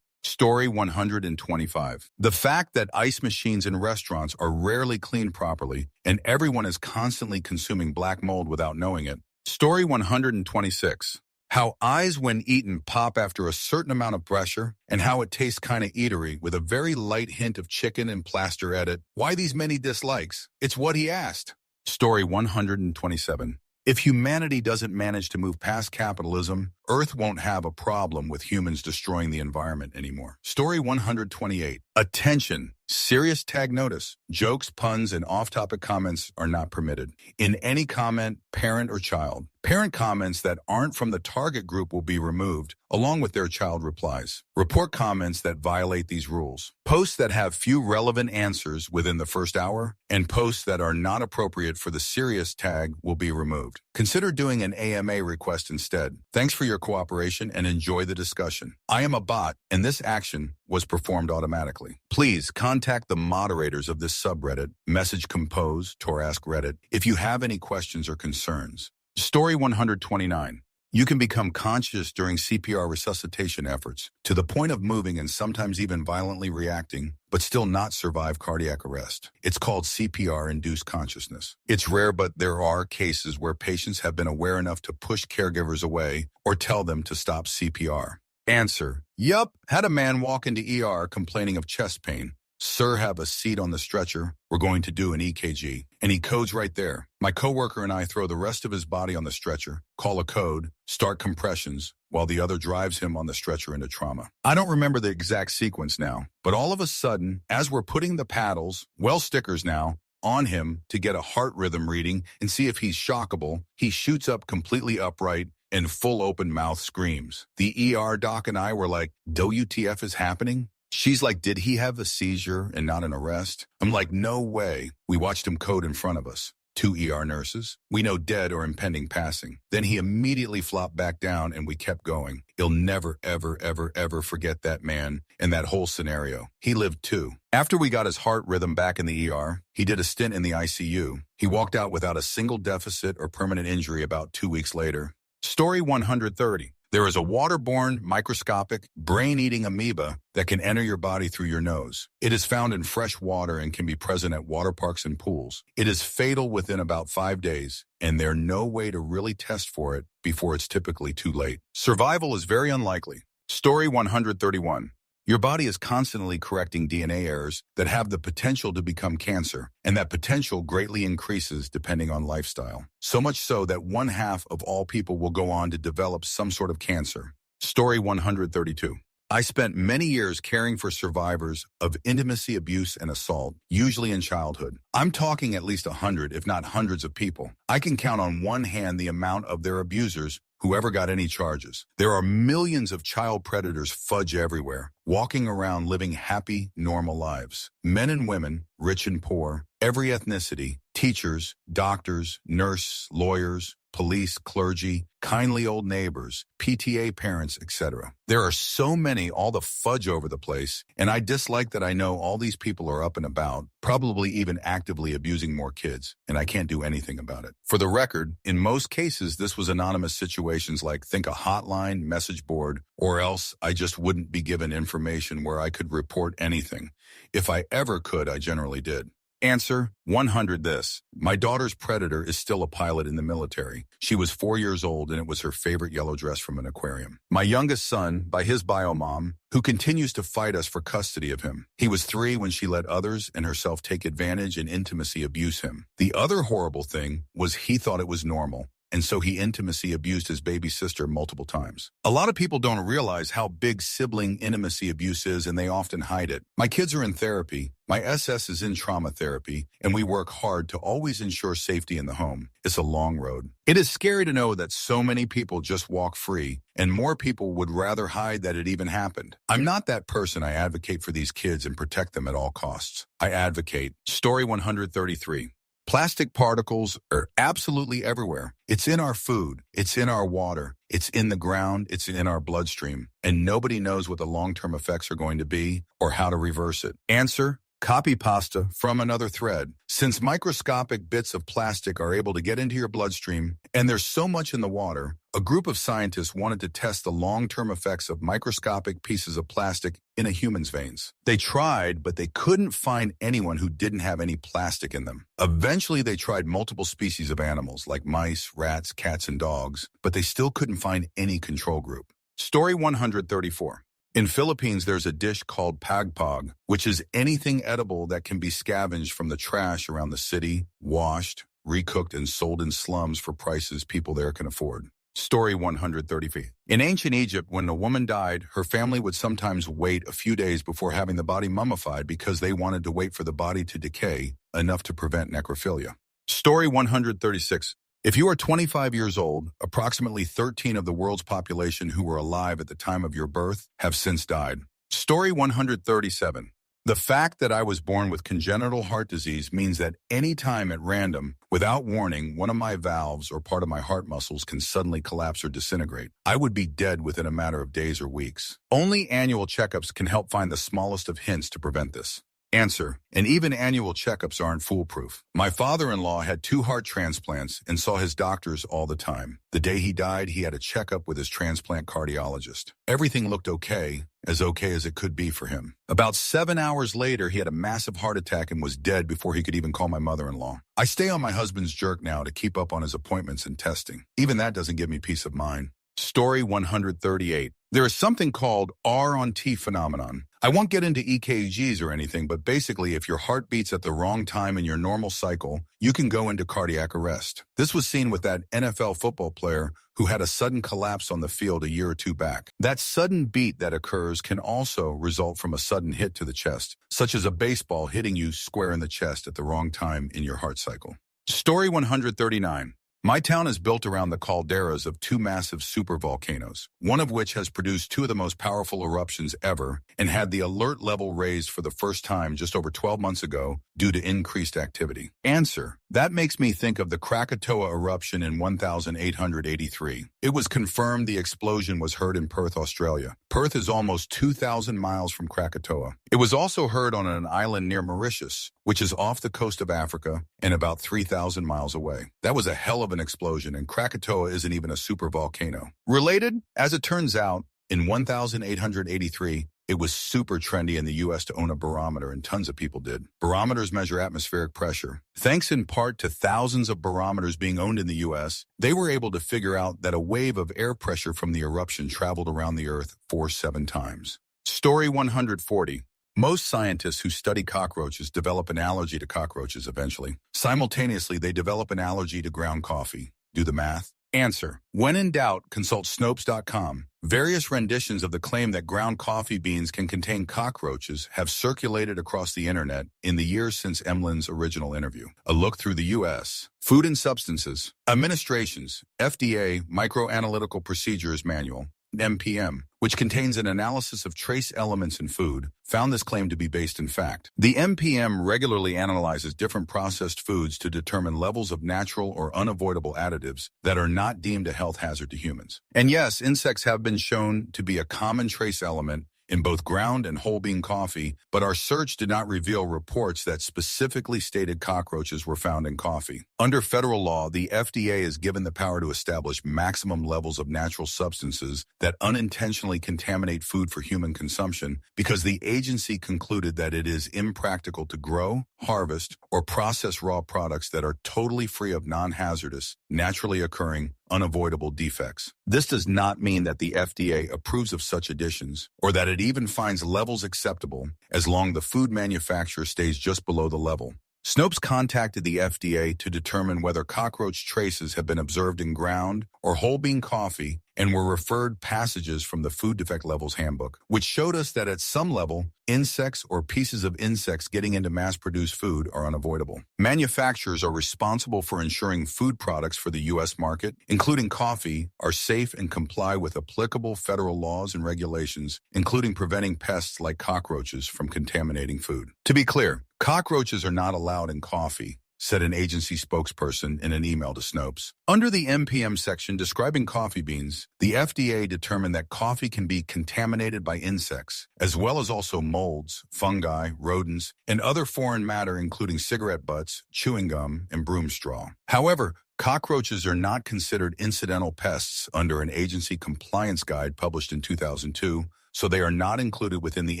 Story 125. The fact that ice machines in restaurants are rarely cleaned properly and everyone is constantly consuming black mold without knowing it. Story 126. How eyes when eaten pop after a certain amount of pressure, and how it tastes kinda eerie with a very light hint of chicken and plaster edit. Why these many dislikes? It's what he asked. Story 127. If humanity doesn't manage to move past capitalism, Earth won't have a problem with humans destroying the environment anymore. Story 128. Attention! Serious tag notice. Jokes, puns, and off-topic comments are not permitted. In any comment, parent or child. Parent comments that aren't from the target group will be removed, along with their child replies. Report comments that violate these rules. Posts that have few relevant answers within the first hour, and posts that are not appropriate for the serious tag will be removed. Consider doing an AMA request instead. Thanks for your cooperation and enjoy the discussion. I am a bot, and this action was performed automatically. Please contact the moderators of this subreddit, message compose, or ask Reddit, if you have any questions or concerns. Story 129. You can become conscious during CPR resuscitation efforts, to the point of moving and sometimes even violently reacting, but still not survive cardiac arrest. It's called CPR-induced consciousness. It's rare, but there are cases where patients have been aware enough to push caregivers away or tell them to stop CPR. Answer: yup, had a man walk into ER complaining of chest pain. "Sir, have a seat on the stretcher. We're going to do an EKG." And he codes right there. My coworker and I throw the rest of his body on the stretcher, call a code, start compressions, while the other drives him on the stretcher into trauma. I don't remember the exact sequence now, but all of a sudden, as we're putting the paddles, stickers now, on him to get a heart rhythm reading and see if he's shockable, he shoots up completely upright and full open mouth screams. The ER doc and I were like, "WTF is happening?" She's like, "Did he have a seizure and not an arrest?" I'm like, "No way." We watched him code in front of us. 2 ER nurses. We know dead or impending passing. Then he immediately flopped back down and we kept going. He'll never, ever, ever, ever forget that man and that whole scenario. He lived too. After we got his heart rhythm back in the ER, he did a stint in the ICU. He walked out without a single deficit or permanent injury about 2 weeks later. Story 130. There is a waterborne, microscopic, brain-eating amoeba that can enter your body through your nose. It is found in fresh water and can be present at water parks and pools. It is fatal within about 5 days, and there's no way to really test for it before it's typically too late. Survival is very unlikely. Story 131. Your body is constantly correcting DNA errors that have the potential to become cancer, and that potential greatly increases depending on lifestyle. So much so that 1/2 of all people will go on to develop some sort of cancer. Story 132. I spent many years caring for survivors of intimacy abuse and assault, usually in childhood. I'm talking at least 100, if not hundreds of people. I can count on one hand the amount of their abusers who ever got any charges. There are millions of child predators fudge everywhere, walking around living happy, normal lives. Men and women, rich and poor, every ethnicity, teachers, doctors, nurse, lawyers, police, clergy, kindly old neighbors, PTA parents, etc. There are so many, all the fudge over the place, and I dislike that I know all these people are up and about, probably even actively abusing more kids, and I can't do anything about it. For the record, in most cases, this was anonymous situations like think a hotline, message board, or else I just wouldn't be given information where I could report anything. If I ever could, I generally did. Answer 100 this. My daughter's predator is still a pilot in the military. She was 4 years old and it was her favorite yellow dress from an aquarium. My youngest son, by his bio mom, who continues to fight us for custody of him. He was 3 when she let others and herself take advantage and intimacy abuse him. The other horrible thing was he thought it was normal. And so he intimacy abused his baby sister multiple times. A lot of people don't realize how big sibling intimacy abuse is, and they often hide it. My kids are in therapy. My SS is in trauma therapy, and we work hard to always ensure safety in the home. It's a long road. It is scary to know that so many people just walk free, and more people would rather hide that it even happened. I'm not that person. I advocate for these kids and protect them at all costs. I advocate. Story 133. Plastic particles are absolutely everywhere. It's in our food, it's in our water, it's in the ground, it's in our bloodstream, and nobody knows what the long-term effects are going to be or how to reverse it. Answer: copy pasta from another thread. Since microscopic bits of plastic are able to get into your bloodstream, and there's so much in the water, a group of scientists wanted to test the long-term effects of microscopic pieces of plastic in a human's veins. They tried, but they couldn't find anyone who didn't have any plastic in them. Eventually, they tried multiple species of animals like mice, rats, cats, and dogs, but they still couldn't find any control group. Story 134. In Philippines, there's a dish called pagpag, which is anything edible that can be scavenged from the trash around the city, washed, recooked, and sold in slums for prices people there can afford. Story 130. In ancient Egypt, when a woman died, her family would sometimes wait a few days before having the body mummified because they wanted to wait for the body to decay enough to prevent necrophilia. Story 136. If you are 25 years old, approximately 13 of the world's population who were alive at the time of your birth have since died. Story 137. The fact that I was born with congenital heart disease means that any time at random, without warning, one of my valves or part of my heart muscles can suddenly collapse or disintegrate. I would be dead within a matter of days or weeks. Only annual checkups can help find the smallest of hints to prevent this. Answer: and even annual checkups aren't foolproof. My father-in-law had 2 heart transplants and saw his doctors all the time. The day he died, he had a checkup with his transplant cardiologist. Everything looked okay as it could be for him. About 7 hours later, he had a massive heart attack and was dead before he could even call my mother-in-law. I stay on my husband's jerk now to keep up on his appointments and testing. Even that doesn't give me peace of mind. Story 138. There is something called R on T phenomenon. I won't get into EKGs or anything, but basically if your heart beats at the wrong time in your normal cycle, you can go into cardiac arrest. This was seen with that NFL football player who had a sudden collapse on the field a year or two back. That sudden beat that occurs can also result from a sudden hit to the chest, such as a baseball hitting you square in the chest at the wrong time in your heart cycle. Story 139. My town is built around the calderas of two massive supervolcanoes, one of which has produced two of the most powerful eruptions ever and had the alert level raised for the first time just over 12 months ago due to increased activity. Answer. That makes me think of the Krakatoa eruption in 1883. It was confirmed the explosion was heard in Perth, Australia. Perth is almost 2,000 miles from Krakatoa. It was also heard on an island near Mauritius, which is off the coast of Africa and about 3,000 miles away. That was a hell of an explosion, and Krakatoa isn't even a supervolcano. Related? As it turns out, in 1883, it was super trendy in the U.S. to own a barometer, and tons of people did. Barometers measure atmospheric pressure. Thanks in part to thousands of barometers being owned in the U.S., they were able to figure out that a wave of air pressure from the eruption traveled around the Earth 7 times. Story 140. Most scientists who study cockroaches develop an allergy to cockroaches eventually. Simultaneously, they develop an allergy to ground coffee. Do the math. Answer. When in doubt, consult Snopes.com. Various renditions of the claim that ground coffee beans can contain cockroaches have circulated across the internet in the years since Emlin's original interview. A look through the U.S. Food and Substances Administration's FDA Microanalytical Procedures Manual, MPM, which contains an analysis of trace elements in food, found this claim to be based in fact. The MPM regularly analyzes different processed foods to determine levels of natural or unavoidable additives that are not deemed a health hazard to humans. And yes, insects have been shown to be a common trace element in both ground and whole bean coffee, but our search did not reveal reports that specifically stated cockroaches were found in coffee. Under federal law, the FDA is given the power to establish maximum levels of natural substances that unintentionally contaminate food for human consumption because the agency concluded that it is impractical to grow, harvest, or process raw products that are totally free of non-hazardous, naturally occurring, unavoidable defects. This does not mean that the FDA approves of such additions or that it even finds levels acceptable as long as the food manufacturer stays just below the level. Snopes contacted the FDA to determine whether cockroach traces have been observed in ground or whole bean coffee and were referred passages from the Food Defect Levels Handbook, which showed us that at some level, insects or pieces of insects getting into mass-produced food are unavoidable. Manufacturers are responsible for ensuring food products for the U.S. market, including coffee, are safe and comply with applicable federal laws and regulations, including preventing pests like cockroaches from contaminating food. To be clear, cockroaches are not allowed in coffee, said an agency spokesperson in an email to Snopes. Under the MPM section describing coffee beans, the FDA determined that coffee can be contaminated by insects, as well as also molds, fungi, rodents, and other foreign matter including cigarette butts, chewing gum, and broom straw. However, cockroaches are not considered incidental pests under an agency compliance guide published in 2002, so they are not included within the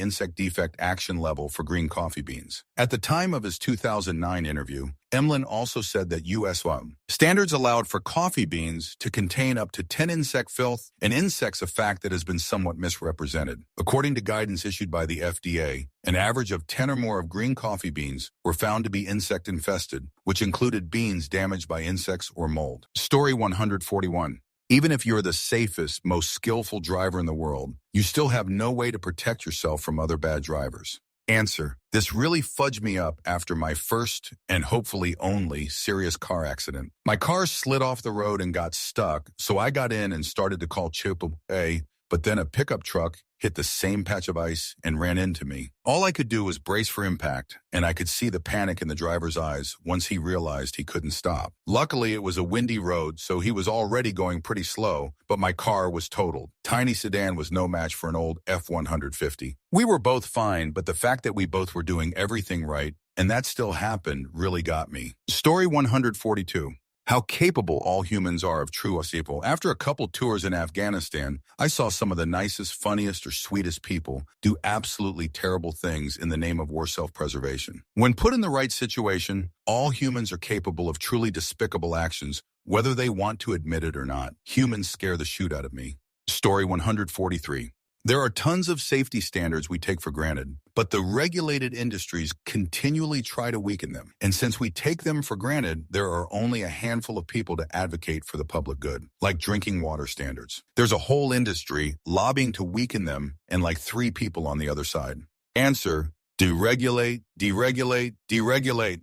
insect defect action level for green coffee beans. At the time of his 2009 interview, Emlin also said that U.S. standards allowed for coffee beans to contain up to 10 insect filth, and insects a fact that has been somewhat misrepresented. According to guidance issued by the FDA, an average of 10 or more of green coffee beans were found to be insect infested, which included beans damaged by insects or mold. Story 141. Even if you're the safest, most skillful driver in the world, you still have no way to protect yourself from other bad drivers. Answer. This really fudged me up after my first, and hopefully only, serious car accident. My car slid off the road and got stuck, so I got in and started to call AAA, but then a pickup truck hit the same patch of ice and ran into me. All I could do was brace for impact, and I could see the panic in the driver's eyes once he realized he couldn't stop. Luckily, it was a windy road, so he was already going pretty slow, but my car was totaled. Tiny sedan was no match for an old F-150. We were both fine, but the fact that we both were doing everything right, and that still happened, really got me. Story 142. How capable all humans are of true people. After a couple tours in Afghanistan, I saw some of the nicest, funniest, or sweetest people do absolutely terrible things in the name of war self-preservation. When put in the right situation, all humans are capable of truly despicable actions Whether they want to admit it or not, humans scare the shoot out of me. Story 143. There are tons of safety standards we take for granted, but the regulated industries continually try to weaken them. And since we take them for granted, there are only a handful of people to advocate for the public good, like drinking water standards. There's a whole industry lobbying to weaken them and like 3 people on the other side. Answer: deregulate, deregulate, deregulate.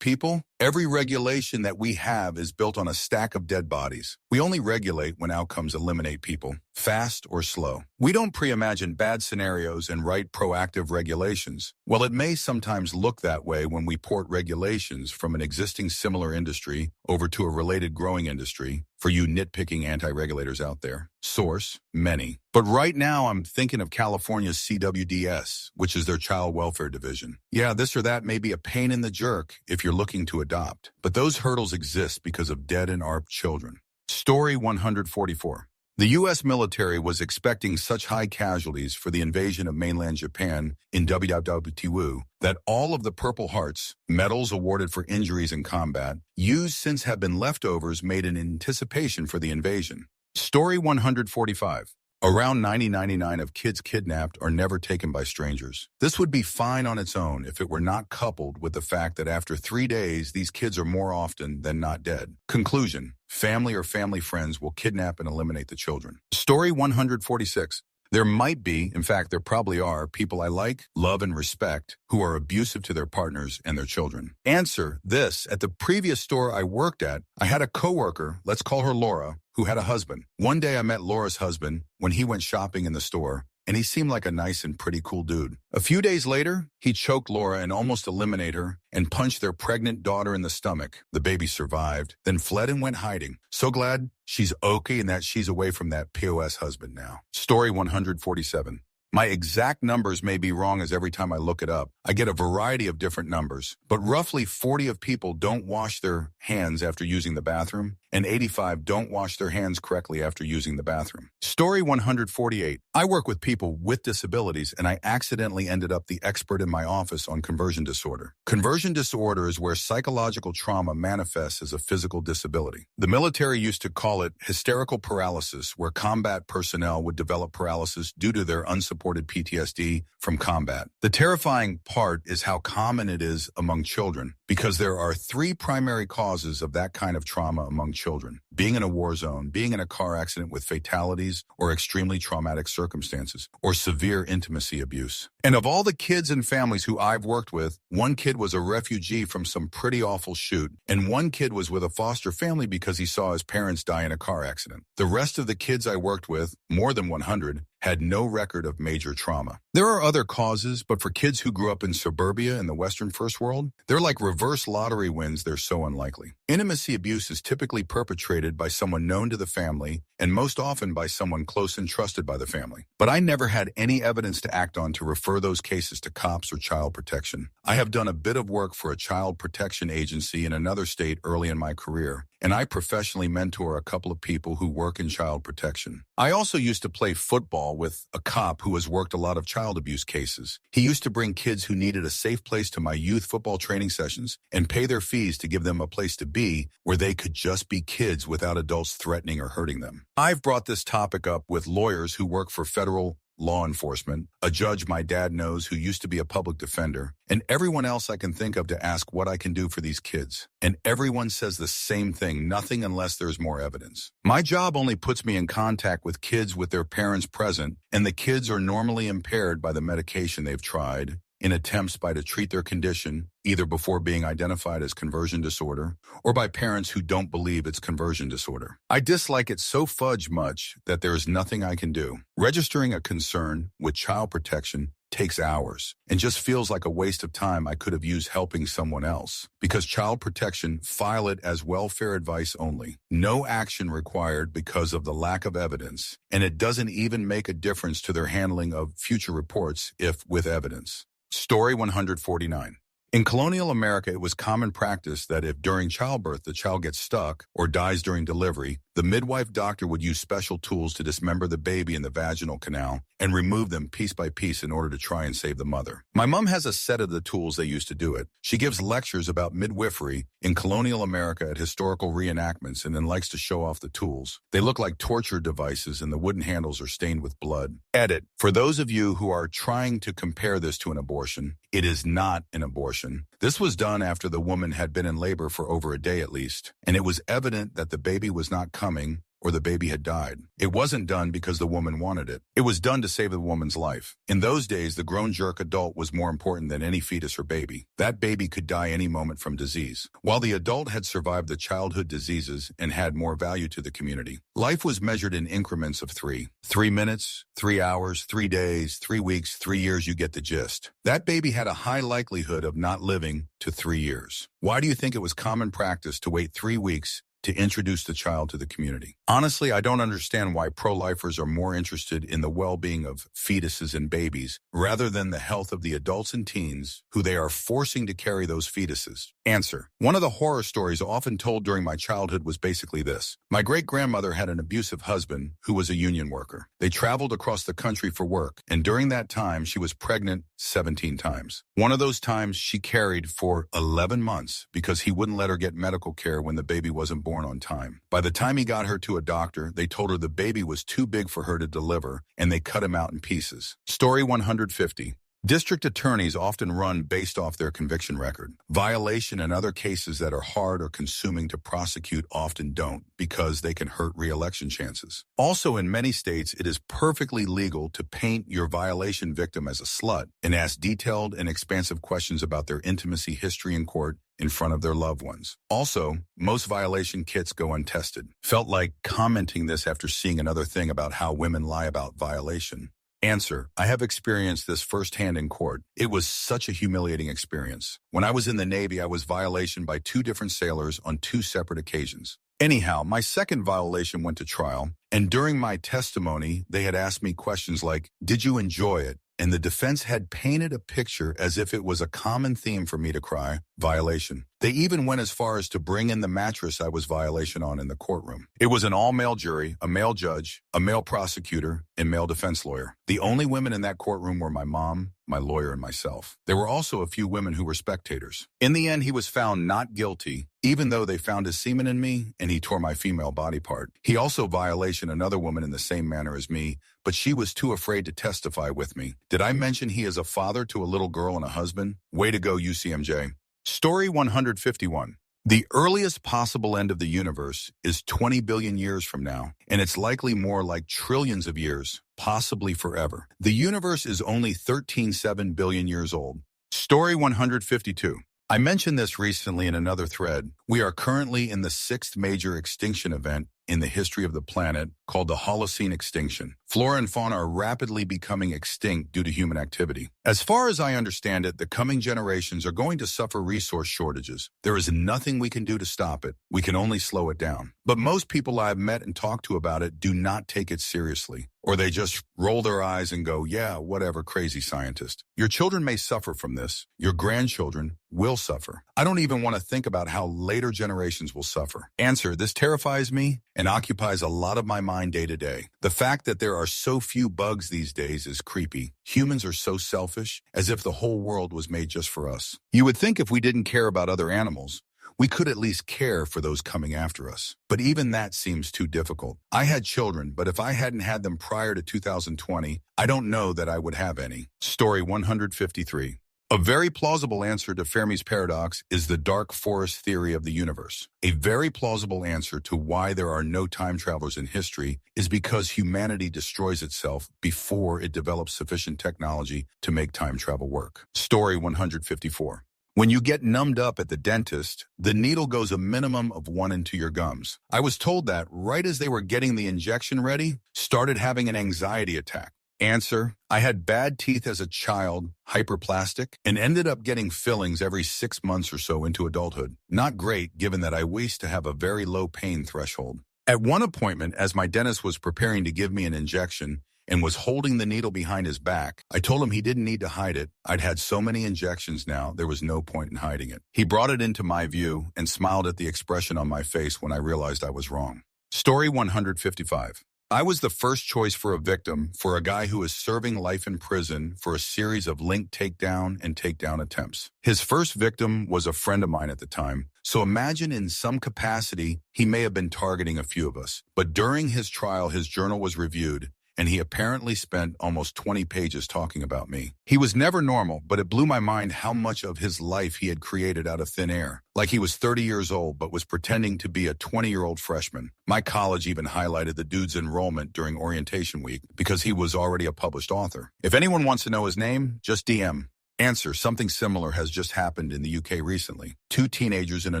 People? Every regulation that we have is built on a stack of dead bodies. We only regulate when outcomes eliminate people, fast or slow. We don't pre-imagine bad scenarios and write proactive regulations. Well, it may sometimes look that way when we port regulations from an existing similar industry over to a related growing industry, for you nitpicking anti-regulators out there. Source: many. But right now I'm thinking of California's CWDS, which is their child welfare division. Yeah, this or that may be a pain in the jerk if you're looking to adopt, but those hurdles exist because of dead and ARP children. Story 144. The U.S. military was expecting such high casualties for the invasion of mainland Japan in WWW that all of the Purple Hearts, medals awarded for injuries in combat, used since have been leftovers made in anticipation for the invasion. Story 145. Around 99% of kids kidnapped are never taken by strangers. This would be fine on its own if it were not coupled with the fact that after 3 days, these kids are more often than not dead. Conclusion: family or family friends will kidnap and eliminate the children. Story 146. There might be, in fact, there probably are, people I like, love, and respect who are abusive to their partners and their children. Answer: this. At the previous store I worked at, I had a coworker, let's call her Laura, who had a husband. One day I met Laura's husband when he went shopping in the store, and he seemed like a nice and pretty cool dude. A few days later, he choked Laura and almost eliminated her and punched their pregnant daughter in the stomach. The baby survived, then fled and went hiding. So glad she's okay and that she's away from that POS husband now. Story 147. My exact numbers may be wrong, as every time I look it up, I get a variety of different numbers, but roughly 40 of people don't wash their hands after using the bathroom, and 85 don't wash their hands correctly after using the bathroom. Story 148. I work with people with disabilities, and I accidentally ended up the expert in my office on conversion disorder. Conversion disorder is where psychological trauma manifests as a physical disability. The military used to call it hysterical paralysis, where combat personnel would develop paralysis due to their unsupported PTSD from combat. The terrifying part is how common it is among children, because there are 3 primary causes of that kind of trauma among children: being in a war zone, being in a car accident with fatalities or extremely traumatic circumstances, or severe intimacy abuse. And of all the kids and families who I've worked with, 1 kid was a refugee from some pretty awful shoot, and 1 kid was with a foster family because he saw his parents die in a car accident. The rest of the kids I worked with, more than 100, had no record of major trauma. There are other causes, but for kids who grew up in suburbia in the Western First World, they're like reverse lottery wins. They're so unlikely. Intimacy abuse is typically perpetrated by someone known to the family, and most often by someone close and trusted by the family. But I never had any evidence to act on to refer those cases to cops or child protection. I have done a bit of work for a child protection agency in another state early in my career, and I professionally mentor a couple of people who work in child protection. I also used to play football with a cop who has worked a lot of child abuse cases. He used to bring kids who needed a safe place to my youth football training sessions and pay their fees to give them a place to be where they could just be kids without adults threatening or hurting them. I've brought this topic up with lawyers who work for federal law enforcement, a judge my dad knows who used to be a public defender, and everyone else I can think of to ask what I can do for these kids. And everyone says the same thing: nothing unless there's more evidence. My job only puts me in contact with kids with their parents present, and the kids are normally impaired by the medication they've tried, in attempts by to treat their condition, either before being identified as conversion disorder or by parents who don't believe it's conversion disorder. I dislike it so fudge much that there is nothing I can do. Registering a concern with child protection takes hours and just feels like a waste of time I could have used helping someone else. Because child protection file it as welfare advice only. No action required because of the lack of evidence, and it doesn't even make a difference to their handling of future reports if with evidence. Story 149. In colonial America, it was common practice that if during childbirth the child gets stuck or dies during delivery, The midwife doctor would use special tools to dismember the baby in the vaginal canal and remove them piece by piece in order to try and save the mother. My mom has a set of the tools they used to do it. She gives lectures about midwifery in colonial America at historical reenactments and then likes to show off the tools. They look like torture devices and the wooden handles are stained with blood. Edit. For those of you who are trying to compare this to an abortion, it is not an abortion. This was done after the woman had been in labor for over a day at least, and it was evident that the baby was not coming or the baby had died. It wasn't done because the woman wanted it. It was done to save the woman's life. In those days, the grown jerk adult was more important than any fetus or baby. That baby could die any moment from disease, while the adult had survived the childhood diseases and had more value to the community. Life was measured in increments of 3. 3 minutes, 3 hours, 3 days, 3 weeks, 3 years, you get the gist. That baby had a high likelihood of not living to 3 years. Why do you think it was common practice to wait 3 weeks to introduce the child to the community? Honestly, I don't understand why pro-lifers are more interested in the well-being of fetuses and babies rather than the health of the adults and teens who they are forcing to carry those fetuses. Answer. One of the horror stories often told during my childhood was basically this. My great-grandmother had an abusive husband who was a union worker. They traveled across the country for work, and during that time, she was pregnant 17 times. One of those times she carried for 11 months because he wouldn't let her get medical care when the baby wasn't born on time. By the time he got her to a doctor, they told her the baby was too big for her to deliver, and they cut him out in pieces. Story 150. District attorneys often run based off their conviction record. Violation and other cases that are hard or consuming to prosecute often don't because they can hurt re-election chances. Also, in many states, it is perfectly legal to paint your violation victim as a slut and ask detailed and expansive questions about their intimacy history in court in front of their loved ones. Also, most violation kits go untested. Felt like commenting this after seeing another thing about how women lie about violation. Answer. I have experienced this firsthand in court. It was such a humiliating experience. When I was in the Navy, I was violationed by 2 different sailors on 2 separate occasions. Anyhow, my second violation went to trial, and during my testimony, they had asked me questions like, "Did you enjoy it?" And the defense had painted a picture as if it was a common theme for me to cry, violation. They even went as far as to bring in the mattress I was violation on in the courtroom. It was an all-male jury, a male judge, a male prosecutor, and male defense lawyer. The only women in that courtroom were my mom, my lawyer, and myself. There were also a few women who were spectators. In the end, he was found not guilty, even though they found his semen in me and he tore my female body part. He also violationed another woman in the same manner as me, but she was too afraid to testify with me. Did I mention he is a father to a little girl and a husband? Way to go, UCMJ. Story 151. The earliest possible end of the universe is 20 billion years from now, and it's likely more like trillions of years, possibly forever. The universe is only 13.7 billion years old. Story 152. I mentioned this recently in another thread. We are currently in the 6th major extinction event in the history of the planet called the Holocene extinction. Flora and fauna are rapidly becoming extinct due to human activity. As far as I understand it, the coming generations are going to suffer resource shortages. There is nothing we can do to stop it. We can only slow it down. But most people I've met and talked to about it do not take it seriously, or they just roll their eyes and go, yeah, whatever, crazy scientist. Your children may suffer from this. Your grandchildren will suffer. I don't even want to think about how later generations will suffer. Answer, this terrifies me and occupies a lot of my mind day to day. The fact that there are so few bugs these days is creepy. Humans are so selfish, as if the whole world was made just for us. You would think if we didn't care about other animals, we could at least care for those coming after us. But even that seems too difficult. I had children, but if I hadn't had them prior to 2020, I don't know that I would have any. Story 153. A very plausible answer to Fermi's paradox is the dark forest theory of the universe. A very plausible answer to why there are no time travelers in history is because humanity destroys itself before it develops sufficient technology to make time travel work. Story 154. When you get numbed up at the dentist, the needle goes a minimum of 1 into your gums. I was told that right as they were getting the injection ready, started having an anxiety attack. Answer, I had bad teeth as a child, hyperplastic, and ended up getting fillings every 6 months or so into adulthood. Not great, given that I used to have a very low pain threshold. At one appointment, as my dentist was preparing to give me an injection and was holding the needle behind his back, I told him he didn't need to hide it. I'd had so many injections now, there was no point in hiding it. He brought it into my view and smiled at the expression on my face when I realized I was wrong. Story 155. I was the first choice for a victim for a guy who is serving life in prison for a series of linked takedown and takedown attempts. His first victim was a friend of mine at the time, so imagine in some capacity he may have been targeting a few of us. But during his trial, his journal was reviewed, and he apparently spent almost 20 pages talking about me. He was never normal, but it blew my mind how much of his life he had created out of thin air. Like he was 30 years old, but was pretending to be a 20-year-old freshman. My college even highlighted the dude's enrollment during orientation week because he was already a published author. If anyone wants to know his name, just DM. Answer: something similar has just happened in the UK recently. 2 teenagers in a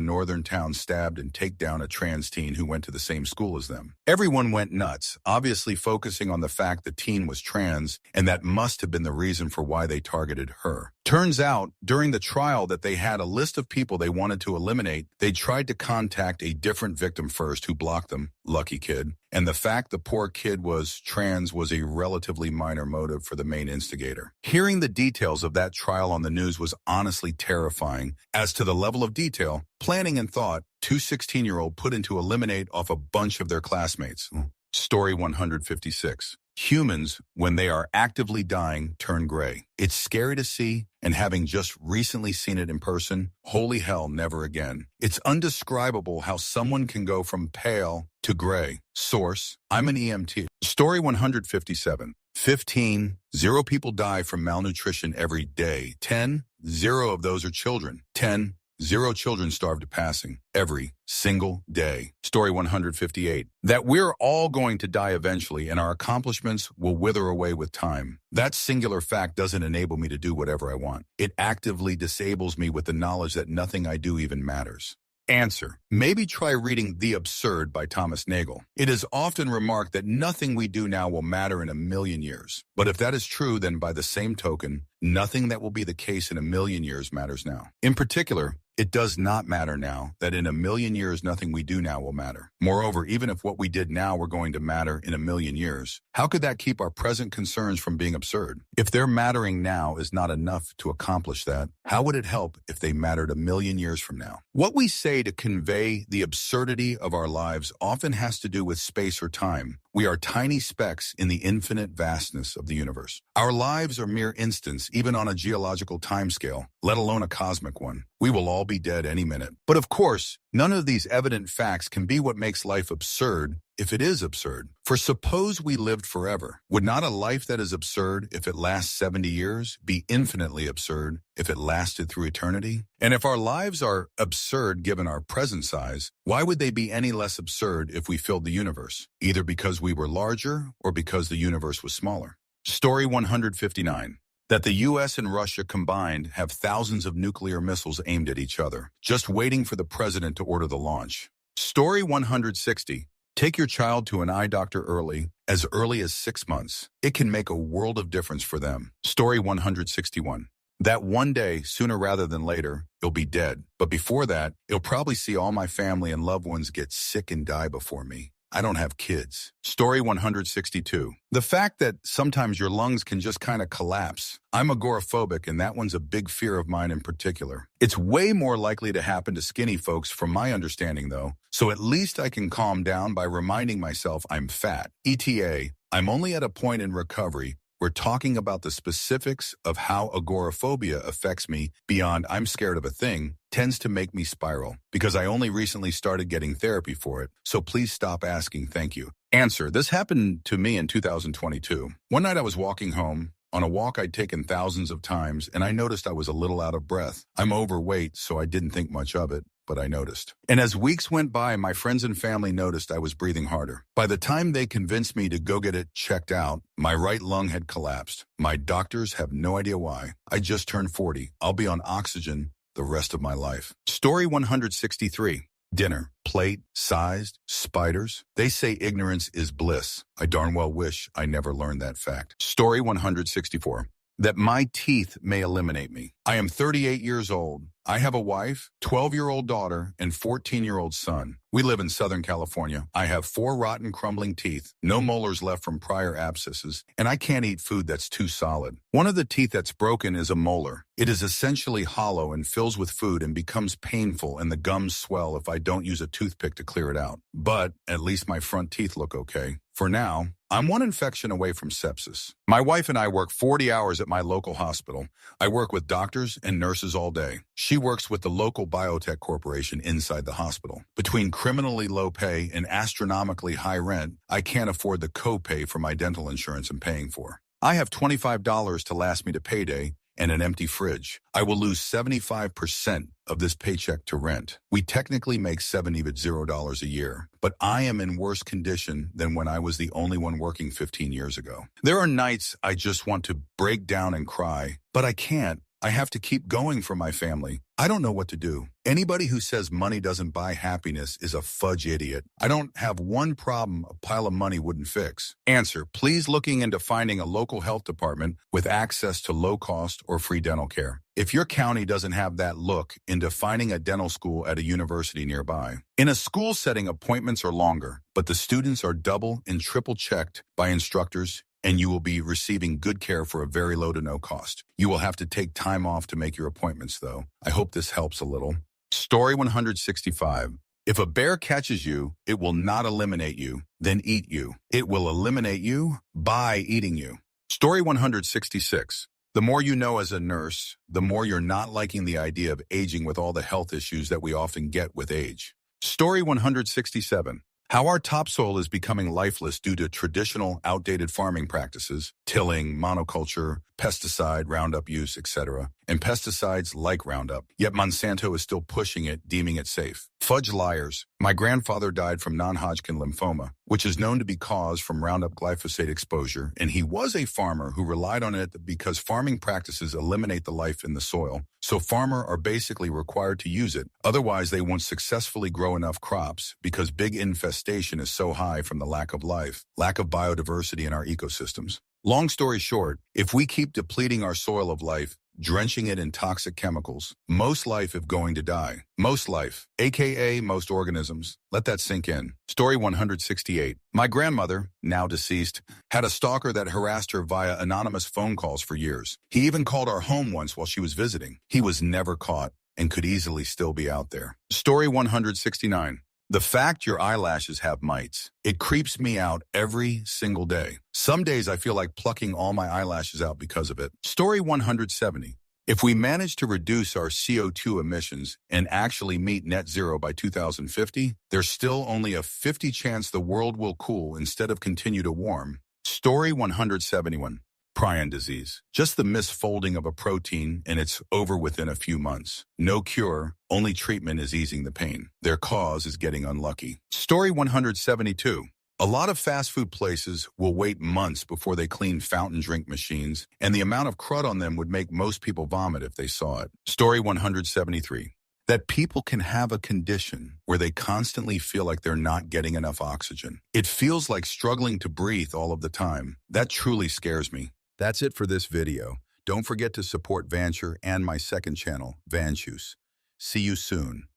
northern town stabbed and take down a trans teen who went to the same school as them. Everyone went nuts, obviously focusing on the fact the teen was trans, and that must have been the reason for why they targeted her. Turns out, during the trial that they had a list of people they wanted to eliminate. They tried to contact a different victim first who blocked them. Lucky kid. And the fact the poor kid was trans was a relatively minor motive for the main instigator. Hearing the details of that trial on the news was honestly terrifying. As to the level of detail, planning and thought, 2 16-year-olds put into eliminate off a bunch of their classmates. Story 156. Humans, when they are actively dying, turn gray. It's scary to see, and having just recently seen it in person, holy hell, never again. It's undescribable how someone can go from pale to gray. Source: I'm an EMT. Story 157. 15. 0 people die from malnutrition every day. 10. 0 of those are children. 10. 0 children starve to passing every single day. Story 158. That we're all going to die eventually and our accomplishments will wither away with time. That singular fact doesn't enable me to do whatever I want. It actively disables me with the knowledge that nothing I do even matters. Answer: maybe try reading The Absurd by Thomas Nagel. It is often remarked that nothing we do now will matter in a million years. But if that is true, then by the same token, nothing that will be the case in a million years matters now. In particular, it does not matter now that in a million years nothing we do now will matter. Moreover, even if what we did now were going to matter in a million years, how could that keep our present concerns from being absurd? If their mattering now is not enough to accomplish that, how would it help if they mattered a million years from now? What we say to convey the absurdity of our lives often has to do with space or time. We are tiny specks in the infinite vastness of the universe. Our lives are mere instants, even on a geological timescale, let alone a cosmic one. We will all be dead any minute. But of course, none of these evident facts can be what makes life absurd if it is absurd. For suppose we lived forever. Would not a life that is absurd if it lasts 70 years be infinitely absurd if it lasted through eternity? And if our lives are absurd given our present size, why would they be any less absurd if we filled the universe? Either because we were larger or because the universe was smaller. Story 159. That the US and Russia combined have thousands of nuclear missiles aimed at each other, just waiting for the president to order the launch. Story 160. Take your child to an eye doctor early as 6 months. It can make a world of difference for them. Story 161. That one day, sooner rather than later, you'll be dead. But before that, you'll probably see all my family and loved ones get sick and die before me. I don't have kids. Story 162. The fact that sometimes your lungs can just kind of collapse. I'm agoraphobic, and that one's a big fear of mine in particular. It's way more likely to happen to skinny folks from my understanding, though, so at least I can calm down by reminding myself I'm fat. ETA, I'm only at a point in recovery. We're talking about the specifics of how agoraphobia affects me beyond I'm scared of a thing tends to make me spiral because I only recently started getting therapy for it, so please stop asking, thank you. Answer: this happened to me in 2022. One night I was walking home. On a walk I'd taken thousands of times, and I noticed I was a little out of breath. I'm overweight, so I didn't think much of it, but I noticed. And as weeks went by, my friends and family noticed I was breathing harder. By the time they convinced me to go get it checked out, my right lung had collapsed. My doctors have no idea why. I just turned 40. I'll be on oxygen the rest of my life. Story 163. Dinner, plate, sized, spiders. They say ignorance is bliss. I darn well wish I never learned that fact. Story 164. that my teeth may eliminate me. I am 38 years old. I have a wife, 12-year-old daughter, and 14-year-old son. We live in Southern California. I have 4 rotten, crumbling teeth, no molars left from prior abscesses, and I can't eat food that's too solid. One of the teeth that's broken is a molar. It is essentially hollow and fills with food and becomes painful, and the gums swell if I don't use a toothpick to clear it out. But at least my front teeth look okay. For now, I'm one infection away from sepsis. My wife and I work 40 hours at my local hospital. I work with doctors and nurses all day. She works with the local biotech corporation inside the hospital. Between criminally low pay and astronomically high rent, I can't afford the co-pay for my dental insurance I'm paying for. I have $25 to last me to payday and an empty fridge. I will lose 75% of this paycheck to rent. We technically make $0 a year, but I am in worse condition than when I was the only one working 15 years ago. There are nights I just want to break down and cry, but I can't. I have to keep going for my family. I don't know what to do. Anybody who says money doesn't buy happiness is a fudge idiot. I don't have one problem a pile of money wouldn't fix. Answer, please looking into finding a local health department with access to low-cost or free dental care. If your county doesn't have that, look into finding a dental school at a university nearby. In a school setting, appointments are longer, but the students are double and triple checked by instructors, and you will be receiving good care for a very low to no cost. You will have to take time off to make your appointments, though. I hope this helps a little. Story 165. If a bear catches you, it will not eliminate you, then eat you. It will eliminate you by eating you. Story 166. The more you know as a nurse, the more you're not liking the idea of aging with all the health issues that we often get with age. Story 167. How our topsoil is becoming lifeless due to traditional, outdated farming practices, tilling, monoculture, pesticide, Roundup use, etc., and pesticides like Roundup. Yet Monsanto is still pushing it, deeming it safe. Fudge liars. My grandfather died from non-Hodgkin lymphoma, which is known to be caused from Roundup glyphosate exposure, and he was a farmer who relied on it because farming practices eliminate the life in the soil, so farmers are basically required to use it. Otherwise, they won't successfully grow enough crops because big infestation is so high from the lack of life, lack of biodiversity in our ecosystems. Long story short, if we keep depleting our soil of life, drenching it in toxic chemicals, most life is going to die. Most life, aka most organisms. Let that sink in. Story 168. My grandmother, now deceased, had a stalker that harassed her via anonymous phone calls for years. He even called our home once while she was visiting. He was never caught and could easily still be out there. Story 169. The fact your eyelashes have mites. It creeps me out every single day. Some days I feel like plucking all my eyelashes out because of it. Story 170. If we manage to reduce our CO2 emissions and actually meet net zero by 2050, there's still only a 50% chance the world will cool instead of continue to warm. Story 171. Prion disease. Just the misfolding of a protein and it's over within a few months. No cure, only treatment is easing the pain. Their cause is getting unlucky. Story 172. A lot of fast food places will wait months before they clean fountain drink machines, and the amount of crud on them would make most people vomit if they saw it. Story 173. That people can have a condition where they constantly feel like they're not getting enough oxygen. It feels like struggling to breathe all of the time. That truly scares me. That's it for this video. Don't forget to support Vancher and my second channel, Vanchoose. See you soon.